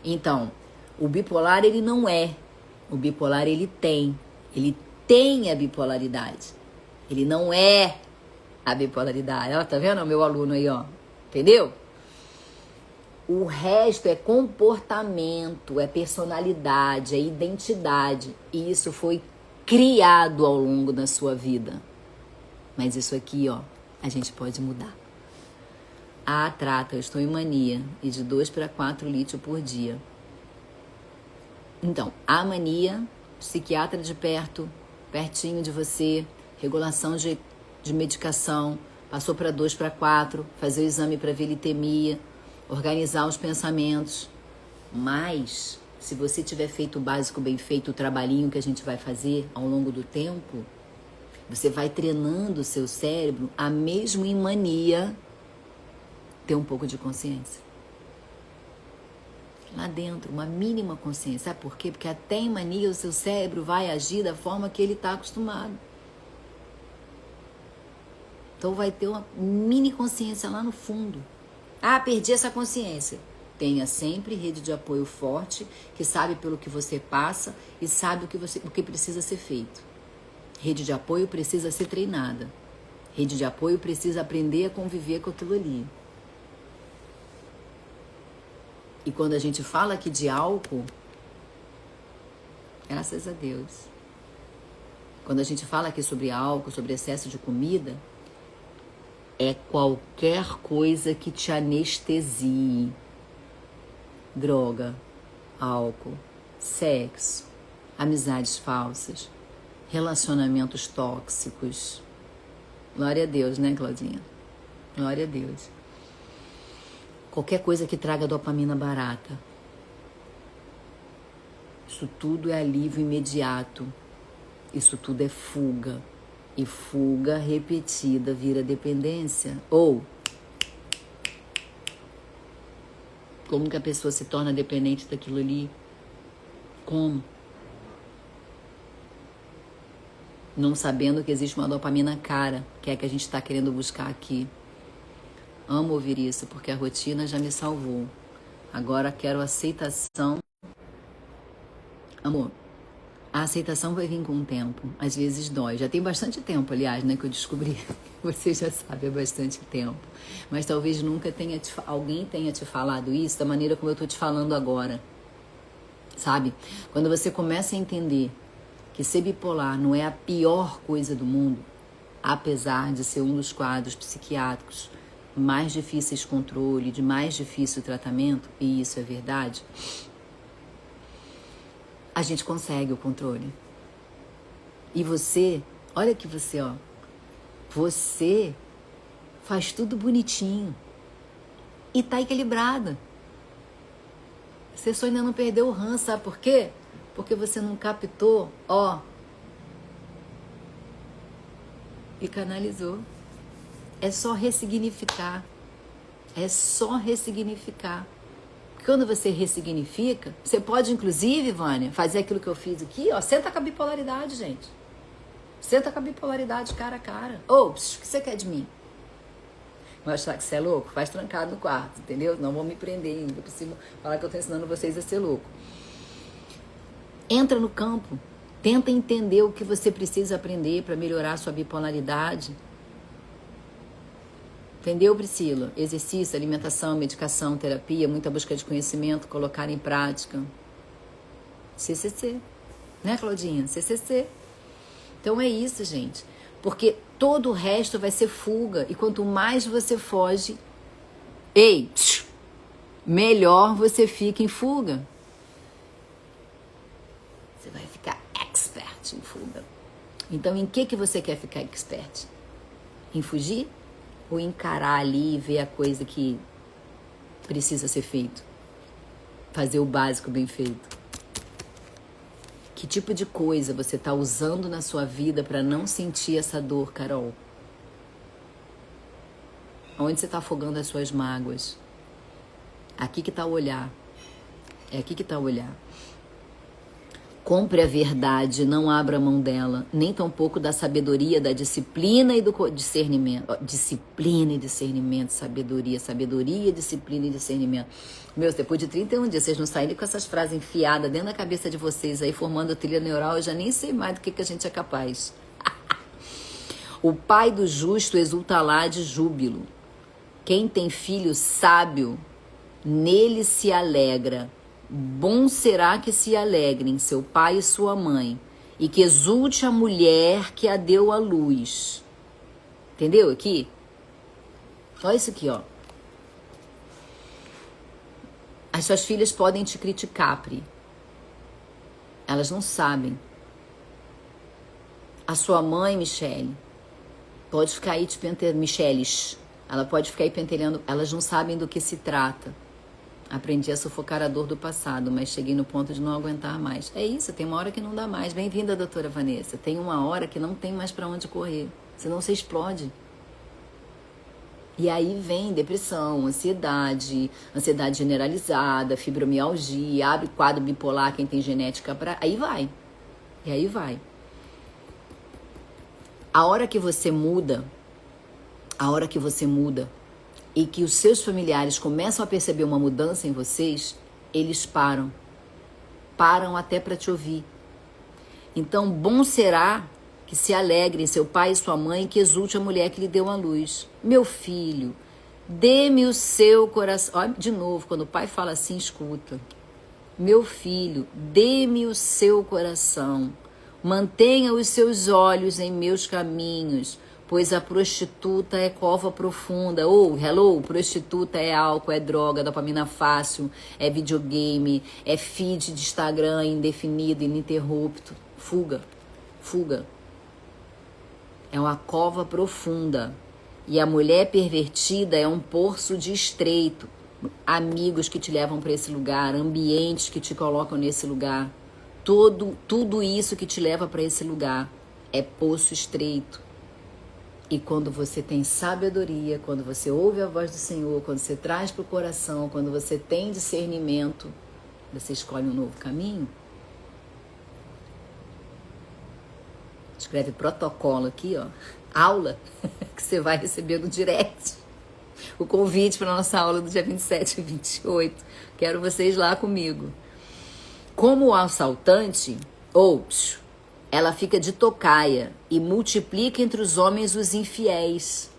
Então, o bipolar ele não é. O bipolar ele tem a bipolaridade. Ele não é a bipolaridade. Ó, tá vendo o meu aluno aí, ó? Entendeu? O resto é comportamento, é personalidade, é identidade. E isso foi criado ao longo da sua vida. Mas isso aqui, ó, a gente pode mudar. Ah, trata, eu estou em mania. E de 2 para 4 litros por dia. Então, a mania, psiquiatra de perto, pertinho de você, regulação de medicação, passou para 2 para 4, fazer o exame para ver litemia, organizar os pensamentos. Mas, se você tiver feito o básico bem feito, o trabalhinho que a gente vai fazer ao longo do tempo, você vai treinando o seu cérebro a mesmo em mania ter um pouco de consciência. Lá dentro, uma mínima consciência. Sabe por quê? Porque até em mania o seu cérebro vai agir da forma que ele está acostumado. Então vai ter uma mini consciência lá no fundo. Ah, perdi essa consciência. Tenha sempre rede de apoio forte, que sabe pelo que você passa e sabe o que precisa ser feito. Rede de apoio precisa ser treinada. Rede de apoio precisa aprender a conviver com aquilo ali. E quando a gente fala aqui de álcool, graças a Deus. Quando a gente fala aqui sobre álcool, sobre excesso de comida, é qualquer coisa que te anestesie. Droga, álcool, sexo, amizades falsas, relacionamentos tóxicos. Glória a Deus, né, Claudinha? Glória a Deus. Qualquer coisa que traga dopamina barata. Isso tudo é alívio imediato. Isso tudo é fuga. E fuga repetida vira dependência. Ou, como que a pessoa se torna dependente daquilo ali? Como? Não sabendo que existe uma dopamina cara, que é a que a gente está querendo buscar aqui. Amo ouvir isso, porque a rotina já me salvou. Agora quero aceitação. Amor, a aceitação vai vir com o tempo. Às vezes dói. Já tem bastante tempo, aliás, né, que eu descobri. Você já sabe há bastante tempo. Mas talvez nunca alguém tenha te falado isso da maneira como eu estou te falando agora. Sabe? Quando você começa a entender que ser bipolar não é a pior coisa do mundo, apesar de ser um dos quadros psiquiátricos mais difíceis de controle, de mais difícil tratamento, e isso é verdade, a gente consegue o controle. E você, olha que você, ó, você faz tudo bonitinho e tá equilibrada. Você só ainda não perdeu o ranço, sabe por quê? Porque você não captou, ó, e canalizou. É só ressignificar. É só ressignificar. Quando você ressignifica, você pode, inclusive, Vânia, fazer aquilo que eu fiz aqui, ó, senta com a bipolaridade, gente. Senta com a bipolaridade cara a cara. Ô, o que você quer de mim? Vai achar que você é louco? Faz trancado no quarto, entendeu? Não vão me prender ainda. Eu preciso falar que eu tô ensinando vocês a ser louco. Entra no campo. Tenta entender o que você precisa aprender para melhorar a sua bipolaridade. Entendeu, Priscila? Exercício, alimentação, medicação, terapia, muita busca de conhecimento, colocar em prática. CCC. Né, Claudinha? CCC. Então é isso, gente. Porque todo o resto vai ser fuga. E quanto mais você foge, melhor você fica em fuga. Você vai ficar expert em fuga. Então, em que você quer ficar expert? Em fugir? Ou encarar ali e ver a coisa que precisa ser feito? Fazer o básico bem feito. Que tipo de coisa você está usando na sua vida para não sentir essa dor, Carol? Onde você está afogando as suas mágoas? Aqui que está o olhar. É aqui que está o olhar. Compre a verdade, não abra mão dela, nem tampouco da sabedoria, da disciplina e do discernimento. Disciplina e discernimento, sabedoria, disciplina e discernimento. Meus, depois de 31 dias, vocês não saírem com essas frases enfiadas dentro da cabeça de vocês aí, formando a trilha neural, eu já nem sei mais do que a gente é capaz. O pai do justo exulta lá de júbilo. Quem tem filho sábio, nele se alegra. Bom será que se alegrem seu pai e sua mãe, e que exulte a mulher que a deu à luz. Entendeu aqui? Olha isso aqui, ó. As suas filhas podem te criticar, Pri. Elas não sabem. A sua mãe, Michele, pode ficar aí te pentelhando. Micheles, ela pode ficar aí pentelhando. Elas não sabem do que se trata. Aprendi a sufocar a dor do passado, mas cheguei no ponto de não aguentar mais. É isso, tem uma hora que não dá mais. Bem-vinda, doutora Vanessa. Tem uma hora que não tem mais para onde correr. Senão você explode. E aí vem depressão, ansiedade generalizada, fibromialgia, abre quadro bipolar, quem tem genética para... Aí vai. E aí vai. A hora que você muda, e que os seus familiares começam a perceber uma mudança em vocês, eles param até para te ouvir. Então, bom será que se alegrem seu pai e sua mãe, que exulte a mulher que lhe deu a luz. Meu filho, dê-me o seu coração. Olha, de novo, quando o pai fala assim, escuta. Meu filho, dê-me o seu coração. Mantenha os seus olhos em meus caminhos, pois a prostituta é cova profunda. Prostituta é álcool, é droga, dopamina fácil, é videogame, é feed de Instagram indefinido, ininterrupto. Fuga. É uma cova profunda. E a mulher pervertida é um poço de estreito. Amigos que te levam para esse lugar, ambientes que te colocam nesse lugar. Tudo isso que te leva para esse lugar é poço estreito. E quando você tem sabedoria, quando você ouve a voz do Senhor, quando você traz para o coração, quando você tem discernimento, você escolhe um novo caminho. Escreve protocolo aqui, ó. Aula que você vai receber no direct. O convite para a nossa aula do dia 27 e 28. Quero vocês lá comigo. Como o assaltante, ela fica de tocaia e multiplica entre os homens os infiéis.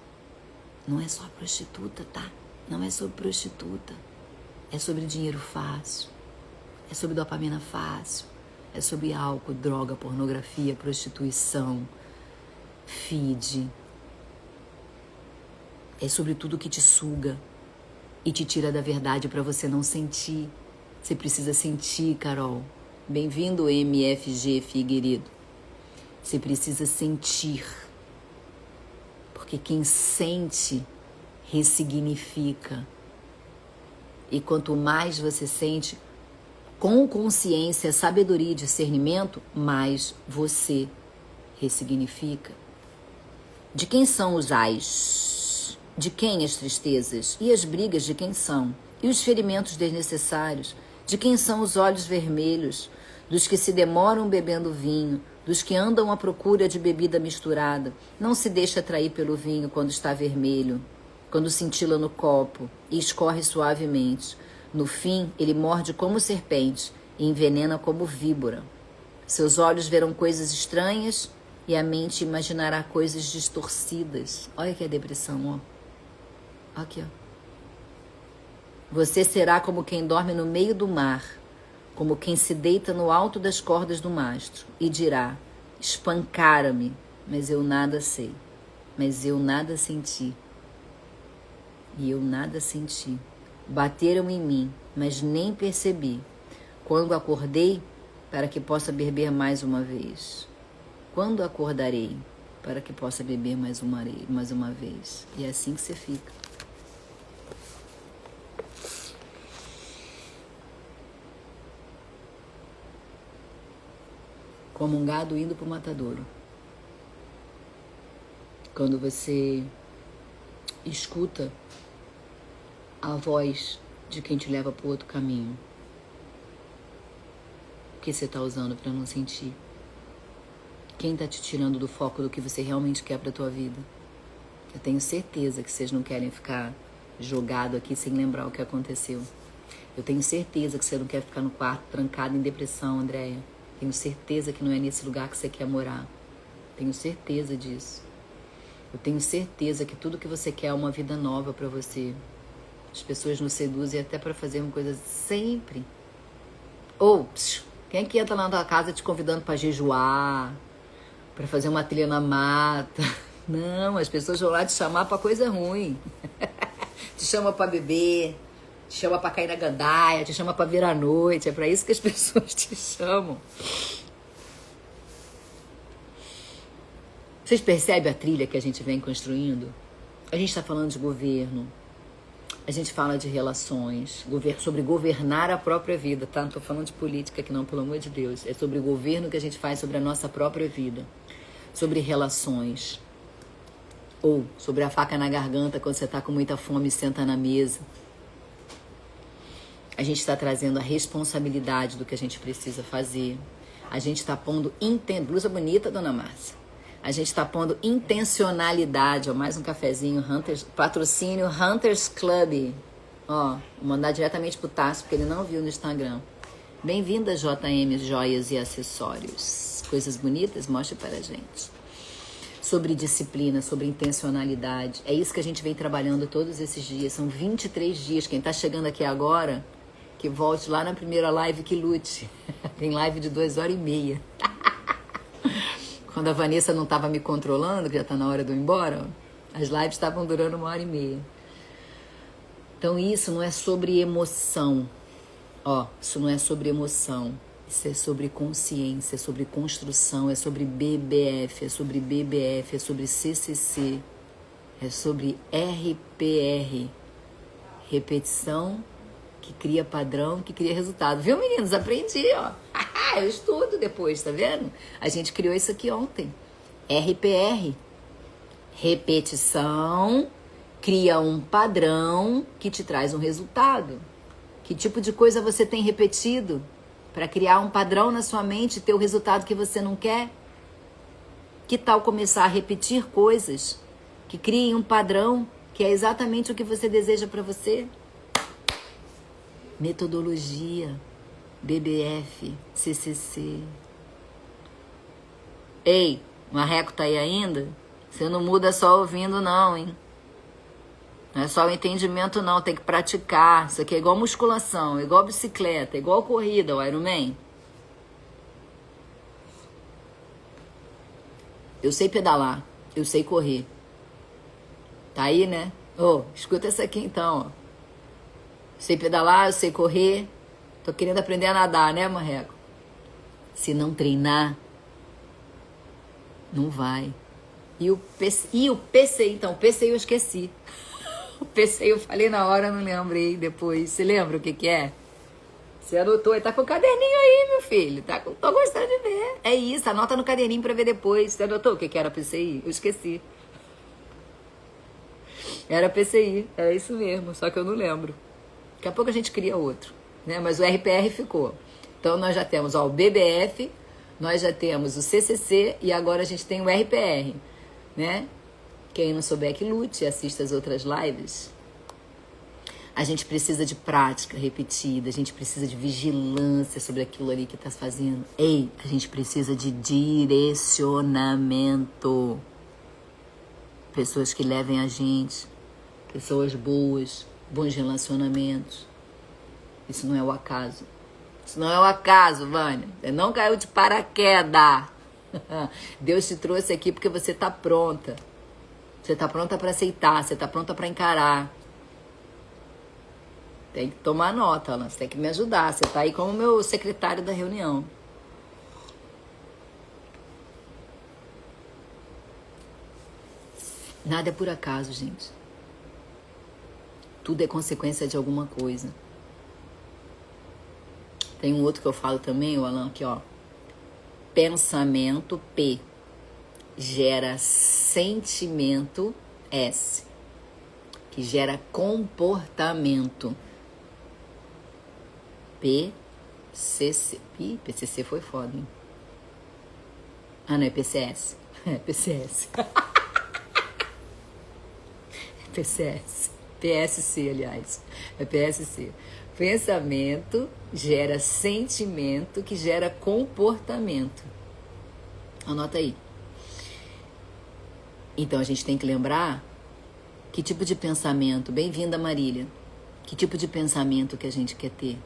Não é só prostituta, tá? Não é sobre prostituta. É sobre dinheiro fácil. É sobre dopamina fácil. É sobre álcool, droga, pornografia, prostituição, feed. É sobre tudo que te suga e te tira da verdade para você não sentir. Você precisa sentir, Carol. Bem-vindo, MFG Figueiredo. Você precisa sentir. Porque quem sente, ressignifica. E quanto mais você sente, com consciência, sabedoria e discernimento, mais você ressignifica. De quem são os ais? De quem as tristezas? E as brigas de quem são? E os ferimentos desnecessários? De quem são os olhos vermelhos? Dos que se demoram bebendo vinho, dos que andam à procura de bebida misturada. Não se deixa atrair pelo vinho quando está vermelho, quando cintila no copo e escorre suavemente. No fim, ele morde como serpente e envenena como víbora. Seus olhos verão coisas estranhas e a mente imaginará coisas distorcidas. Olha que é depressão, ó. Aqui, ó. Você será como quem dorme no meio do mar, como quem se deita no alto das cordas do mastro, e dirá: espancaram-me, mas eu nada sei, mas eu nada senti. E eu nada senti. Bateram em mim, mas nem percebi. Quando acordei, para que possa beber mais uma vez. Quando acordarei, para que possa beber mais uma vez. E é assim que você fica. Como um gado indo para o matadouro. Quando você escuta a voz de quem te leva para o outro caminho, o que você está usando para não sentir? Quem está te tirando do foco do que você realmente quer para a tua vida? Eu tenho certeza que vocês não querem ficar jogado aqui sem lembrar o que aconteceu. Eu tenho certeza que você não quer ficar no quarto trancado em depressão, Andréia. Tenho certeza que não é nesse lugar que você quer morar. Tenho certeza disso. Eu tenho certeza que tudo que você quer é uma vida nova para você. As pessoas nos seduzem até para fazer uma coisa sempre. Quem que entra lá na tua casa te convidando para jejuar, para fazer uma trilha na mata? Não, as pessoas vão lá te chamar para coisa ruim. Te chama para beber, te chama para cair na gandaia, te chama para vir à noite. É para isso que as pessoas te chamam. Vocês percebem a trilha que a gente vem construindo? A gente está falando de governo. A gente fala de relações, sobre governar a própria vida, tá? Não tô falando de política aqui não, pelo amor de Deus. É sobre o governo que a gente faz sobre a nossa própria vida. Sobre relações. Ou sobre a faca na garganta quando você tá com muita fome e senta na mesa. A gente está trazendo a responsabilidade do que a gente precisa fazer. A gente está pondo... Blusa bonita, dona Márcia. A gente está pondo intencionalidade. Ó, mais um cafezinho. Patrocínio Hunters Club. Ó, vou mandar diretamente pro Tássio, porque ele não viu no Instagram. Bem-vinda, JM Joias e Acessórios. Coisas bonitas? Mostre para a gente. Sobre disciplina, sobre intencionalidade. É isso que a gente vem trabalhando todos esses dias. São 23 dias. Quem tá chegando aqui agora, que volte lá na primeira live que lute. Tem live de 2h30. Quando a Vanessa não estava me controlando, que já está na hora de eu ir embora, as lives estavam durando 1h30. Então isso não é sobre emoção. Isso não é sobre emoção. Isso é sobre consciência, é sobre construção, é sobre BBF, é sobre BBF, é sobre CCC, é sobre RPR. Repetição que cria padrão, que cria resultado. Viu, meninos? Aprendi, ó. Eu estudo depois, tá vendo? A gente criou isso aqui ontem. RPR. Repetição cria um padrão que te traz um resultado. Que tipo de coisa você tem repetido para criar um padrão na sua mente e ter o resultado que você não quer? Que tal começar a repetir coisas que criem um padrão que é exatamente o que você deseja para você? Metodologia, BBF, CCC. Ei, o Marreco tá aí ainda? Você não muda só ouvindo não, hein? Não é só o entendimento não, tem que praticar. Isso aqui é igual musculação, é igual bicicleta, é igual corrida, o Ironman. Eu sei pedalar, eu sei correr. Tá aí, né? Escuta essa aqui então, ó. Sei pedalar, eu sei correr. Tô querendo aprender a nadar, né, Marreco? Se não treinar, não vai. E o PCI, então, o PCI eu esqueci. O PCI eu falei na hora, não lembrei depois. Você lembra o que é? Você anotou, ele tá com o caderninho aí, meu filho. Tô gostando de ver. É isso, anota no caderninho pra ver depois. Você anotou o que era PCI? Eu esqueci. Era PCI, era isso mesmo, só que eu não lembro. Daqui a pouco a gente cria outro, né? Mas o RPR ficou. Então nós já temos o BBF, Nós já temos o CCC e agora a gente tem o RPR, né? Quem não souber que lute, assista as outras lives. A gente precisa de prática repetida, a gente precisa de vigilância sobre aquilo ali que está fazendo. Ei, a gente precisa de direcionamento. Pessoas que levem a gente, pessoas boas, bons relacionamentos. Isso não é o acaso. Isso não é o acaso, Vânia. Você não caiu de paraquedas. Deus te trouxe aqui porque você está pronta. Você está pronta para aceitar, você está pronta para encarar. Tem que tomar nota, Alan. Você tem que me ajudar. Você está aí como meu secretário da reunião. Nada é por acaso, gente. Tudo é consequência de alguma coisa. Tem um outro que eu falo também, o Alan, aqui, ó. Pensamento, P. Gera sentimento, S. Que gera comportamento. PCC. Ih, PCC foi foda, hein? Ah, não, é PCS. É PCS. É PCS. PSC, aliás. É PSC. Pensamento gera sentimento, que gera comportamento. Anota aí. Então, a gente tem que lembrar que tipo de pensamento... Bem-vinda, Marília. Que tipo de pensamento que a gente quer ter?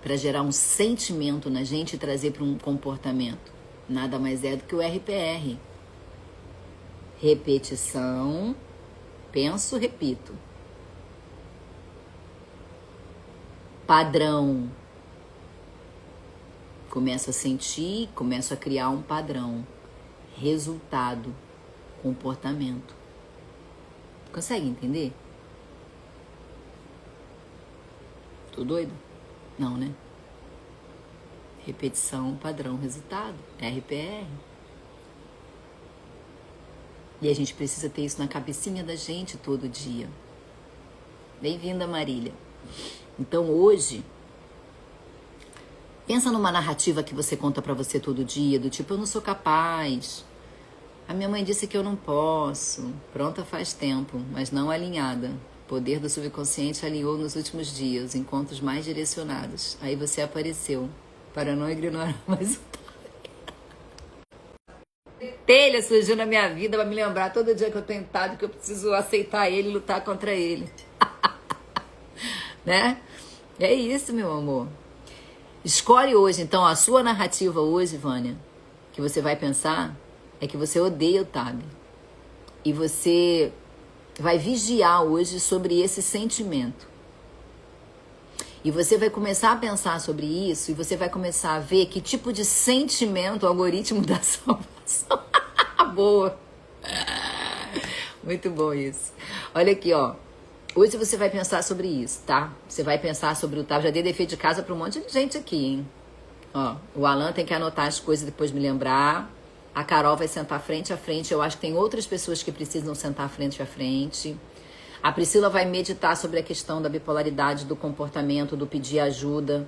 Para gerar um sentimento na gente e trazer para um comportamento. Nada mais é do que o RPR. Repetição, penso, repito. Padrão. Começo a sentir, começo a criar um padrão. Resultado, comportamento. Consegue entender? Tô doido? Não, né? Repetição, padrão, resultado. RPR. E a gente precisa ter isso na cabecinha da gente todo dia. Bem-vinda, Marília. Então, hoje, pensa numa narrativa que você conta pra você todo dia, do tipo, eu não sou capaz. A minha mãe disse que eu não posso. Pronta faz tempo, mas não alinhada. O poder do subconsciente alinhou nos últimos dias, encontros mais direcionados. Aí você apareceu, para não ignorar mais o telha surgiu na minha vida para me lembrar todo dia que eu tenho tentado que eu preciso aceitar ele e lutar contra ele. Né? É isso, meu amor. Escolhe hoje, então, a sua narrativa hoje, Vânia, que você vai pensar, é que você odeia o Tab. E você vai vigiar hoje sobre esse sentimento. E você vai começar a pensar sobre isso e você vai começar a ver que tipo de sentimento o algoritmo da salvação. Boa. Muito bom isso. Olha aqui, ó. Hoje você vai pensar sobre isso, tá? Você vai pensar sobre o Tab. Já dei defeito de casa para um monte de gente aqui, hein? Ó, o Alan tem que anotar as coisas e depois me lembrar. A Carol vai sentar frente a frente. Eu acho que tem outras pessoas que precisam sentar frente a frente. A Priscila vai meditar sobre a questão da bipolaridade, do comportamento, do pedir ajuda.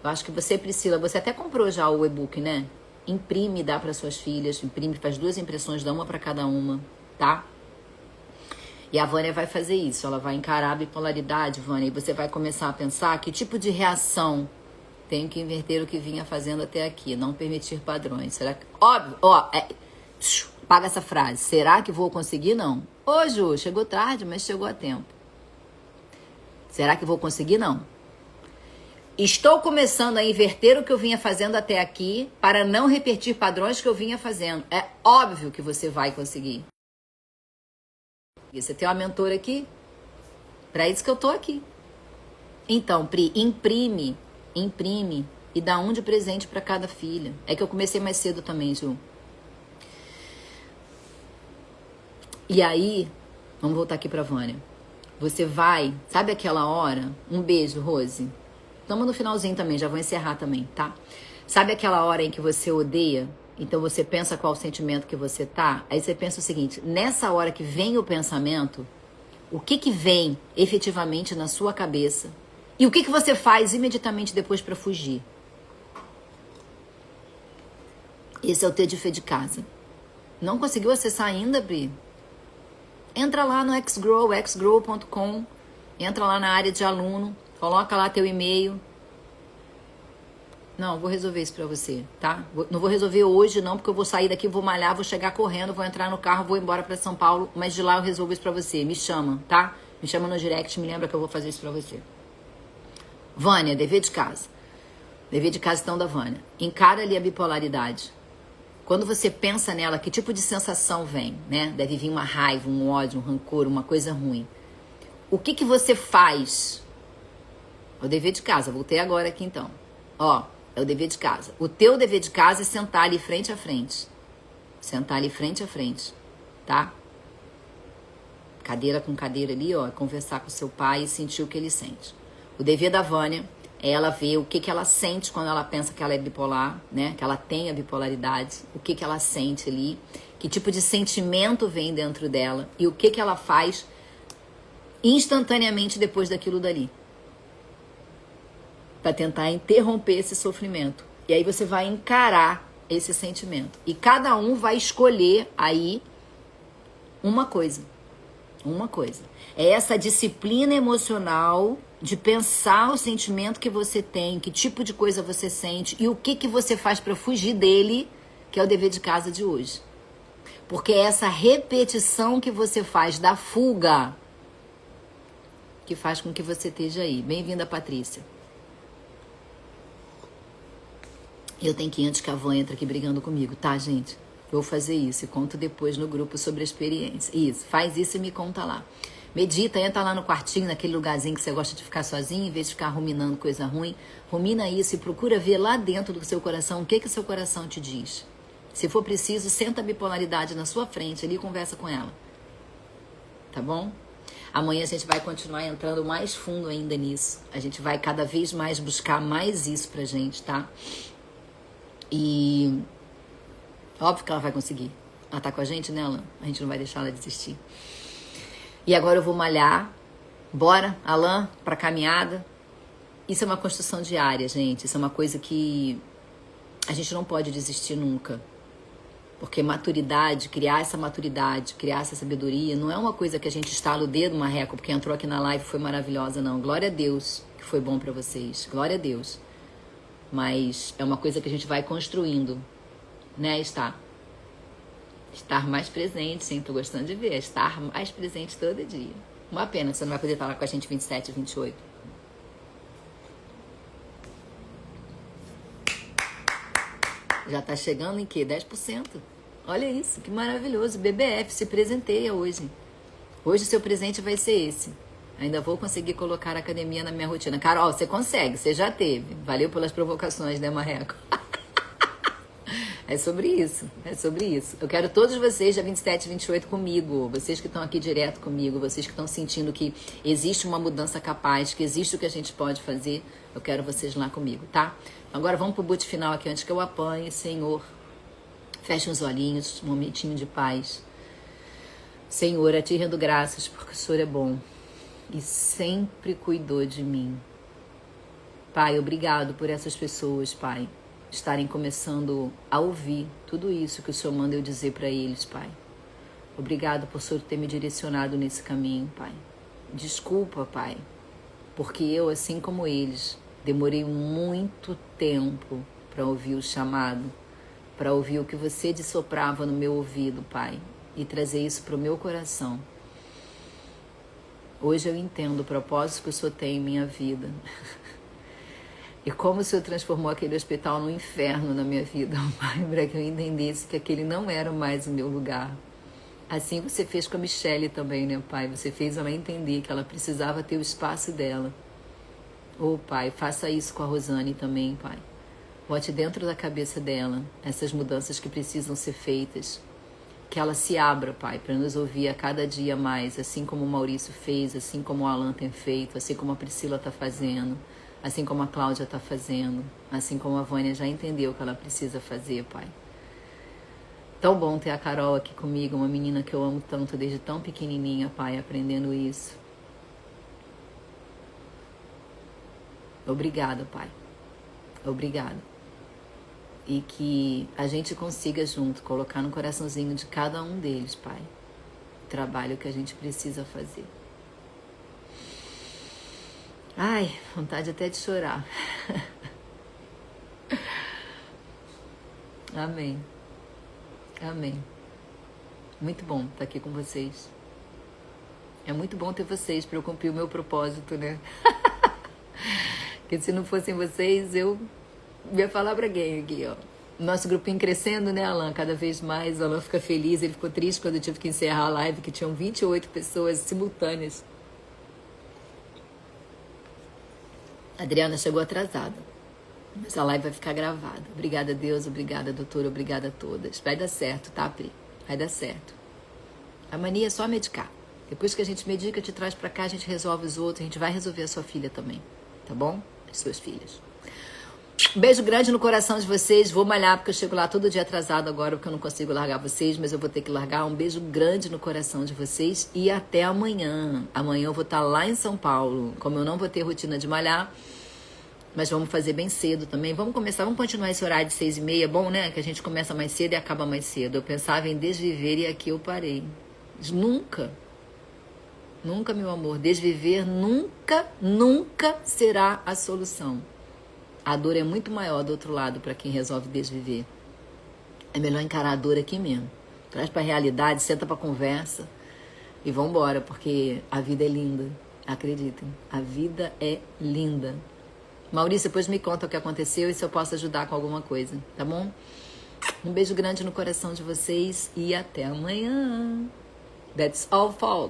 Eu acho que você, Priscila, você até comprou já o e-book, né? Imprime e dá para suas filhas. Imprime, faz 2 impressões, dá uma para cada uma, tá? E a Vânia vai fazer isso. Ela vai encarar a bipolaridade, Vânia, e você vai começar a pensar que tipo de reação tenho que inverter o que vinha fazendo até aqui. Não permitir padrões. Será que... Óbvio, ó, apaga essa frase. Será que vou conseguir? Não. Ô, Ju, chegou tarde, mas chegou a tempo. Será que vou conseguir? Não. Estou começando a inverter o que eu vinha fazendo até aqui para não repetir padrões que eu vinha fazendo. É óbvio que você vai conseguir. Você tem uma mentora aqui? Para isso que eu tô aqui. Então, Pri, imprime e dá um de presente para cada filha. É que eu comecei mais cedo também, Ju. E aí, vamos voltar aqui pra Vânia. Você vai, sabe aquela hora? Um beijo, Rose. Estamos no finalzinho também, já vou encerrar também, tá? Sabe aquela hora em que você odeia? Então você pensa qual o sentimento que você tá? Aí você pensa o seguinte, nessa hora que vem o pensamento, o que vem efetivamente na sua cabeça? E o que você faz imediatamente depois pra fugir? Esse é o teu dever de casa. Não conseguiu acessar ainda, Bri? Entra lá no xgrow, xgrow.com. Entra lá na área de aluno. Coloca lá teu e-mail. Não, vou resolver isso pra você, tá? Não vou resolver hoje não, porque eu vou sair daqui, vou malhar, vou chegar correndo, vou entrar no carro, vou embora pra São Paulo, mas de lá eu resolvo isso pra você. Me chama, tá? Me chama no direct, me lembra que eu vou fazer isso pra você. Vânia, dever de casa. Dever de casa então da Vânia. Encara ali a bipolaridade. Quando você pensa nela, que tipo de sensação vem, né? Deve vir uma raiva, um ódio, um rancor, uma coisa ruim. O que você faz? É o dever de casa. Voltei agora aqui então. Ó, é o dever de casa. O teu dever de casa é sentar ali frente a frente. Sentar ali frente a frente, tá? Cadeira com cadeira ali, ó. Conversar com seu pai e sentir o que ele sente. O dever da Vânia é ela ver o que ela sente quando ela pensa que ela é bipolar, né? Que ela tem a bipolaridade. O que ela sente ali. Que tipo de sentimento vem dentro dela. E o que ela faz instantaneamente depois daquilo dali. Para tentar interromper esse sofrimento. E aí você vai encarar esse sentimento. E cada um vai escolher aí uma coisa. Uma coisa. É essa disciplina emocional de pensar o sentimento que você tem, que tipo de coisa você sente e o que você faz para fugir dele, que é o dever de casa de hoje. Porque é essa repetição que você faz da fuga que faz com que você esteja aí. Bem-vinda, Patrícia. Eu tenho que ir antes que a Van entre aqui brigando comigo, tá, gente? Vou fazer isso e conto depois no grupo sobre a experiência. Isso, faz isso e me conta lá. Medita, entra lá no quartinho, naquele lugarzinho que você gosta de ficar sozinho, em vez de ficar ruminando coisa ruim. Rumina isso e procura ver lá dentro do seu coração o que o seu coração te diz. Se for preciso, senta a bipolaridade na sua frente ali e conversa com ela. Tá bom? Amanhã a gente vai continuar entrando mais fundo ainda nisso. A gente vai cada vez mais buscar mais isso pra gente, tá? E óbvio que ela vai conseguir. Ela tá com a gente, né, Alan? A gente não vai deixar ela desistir. E agora eu vou malhar. Bora, Alan, pra caminhada. Isso é uma construção diária, gente. Isso é uma coisa que a gente não pode desistir nunca. Porque maturidade, criar essa sabedoria, não é uma coisa que a gente estala o dedo, Marreco, porque entrou aqui na live e foi maravilhosa, não. Glória a Deus que foi bom pra vocês. Glória a Deus. Mas é uma coisa que a gente vai construindo, né? Estar mais presente, sim, tô gostando de ver. Estar mais presente todo dia. Uma pena que você não vai poder estar lá com a gente 27 e 28. Já tá chegando em quê? 10%. Olha isso, que maravilhoso. BBF, se presenteia hoje. Hoje o seu presente vai ser esse. Ainda vou conseguir colocar a academia na minha rotina. Carol, você consegue, você já teve. Valeu pelas provocações, né, Marreco? É sobre isso, é sobre isso. Eu quero todos vocês, dia 27 e 28, comigo. Vocês que estão aqui direto comigo, vocês que estão sentindo que existe uma mudança capaz, que existe o que a gente pode fazer. Eu quero vocês lá comigo, tá? Agora vamos pro boot final aqui, antes que eu apanhe. Senhor, feche os olhinhos, um momentinho de paz. Senhor, a ti rendo graças, porque o Senhor é bom e sempre cuidou de mim. Pai, obrigado por essas pessoas, Pai, estarem começando a ouvir tudo isso que o Senhor manda eu dizer para eles, Pai. Obrigado por o Senhor ter me direcionado nesse caminho, Pai. Desculpa, Pai, porque eu, assim como eles, demorei muito tempo para ouvir o chamado, para ouvir o que você dissoprava no meu ouvido, Pai, e trazer isso para o meu coração. Hoje eu entendo o propósito que o Senhor tem em minha vida. E como o Senhor transformou aquele hospital num inferno na minha vida, Pai, para que eu entendesse que aquele não era mais o meu lugar. Assim você fez com a Michelle também, né, Pai? Você fez ela entender que ela precisava ter o espaço dela. Oh, Pai, faça isso com a Rosane também, Pai. Bote dentro da cabeça dela essas mudanças que precisam ser feitas. Que ela se abra, Pai, para nos ouvir a cada dia mais, assim como o Maurício fez, assim como o Alan tem feito, assim como a Priscila está fazendo, assim como a Cláudia está fazendo, assim como a Vânia já entendeu o que ela precisa fazer, Pai. Tão bom ter a Carol aqui comigo, uma menina que eu amo tanto desde tão pequenininha, Pai, aprendendo isso. Obrigada, Pai. Obrigada. e que a gente consiga junto colocar no coraçãozinho de cada um deles, Pai, o trabalho que a gente precisa fazer. Ai, vontade até de chorar. Amém. Amém. Muito bom estar aqui com vocês. É muito bom ter vocês para eu cumprir o meu propósito, né? Porque se não fossem vocês, eu ia falar pra quem aqui, ó. Nosso grupinho crescendo, né, Alan? Cada vez mais. O Alan fica feliz. Ele ficou triste quando eu tive que encerrar a live, que tinham 28 pessoas simultâneas. A Adriana chegou atrasada. Mas a live vai ficar gravada. Obrigada, Deus. Obrigada, doutora. Obrigada a todas. Vai dar certo, tá, Pri? Vai dar certo. A mania é só medicar. Depois que a gente medica, te traz pra cá, a gente resolve os outros. A gente vai resolver a sua filha também. Tá bom? As suas filhas. Um beijo grande no coração de vocês. Vou malhar porque eu chego lá todo dia atrasado agora, porque eu não consigo largar vocês, mas eu vou ter que largar. Um beijo grande no coração de vocês e até amanhã. Amanhã eu vou estar lá em São Paulo. Como eu não vou ter rotina de malhar, mas vamos fazer bem cedo também. Vamos continuar esse horário de 6h30. É bom, né? Que a gente começa mais cedo e acaba mais cedo. Eu pensava em desviver e aqui eu parei. Nunca, meu amor, desviver nunca será a solução. A dor é muito maior do outro lado para quem resolve desviver. É melhor encarar a dor aqui mesmo. Traz pra realidade, senta pra conversa e vambora, porque a vida é linda. Acreditem, a vida é linda. Maurício, depois me conta o que aconteceu e se eu posso ajudar com alguma coisa, tá bom? Um beijo grande no coração de vocês e até amanhã. That's all, folks.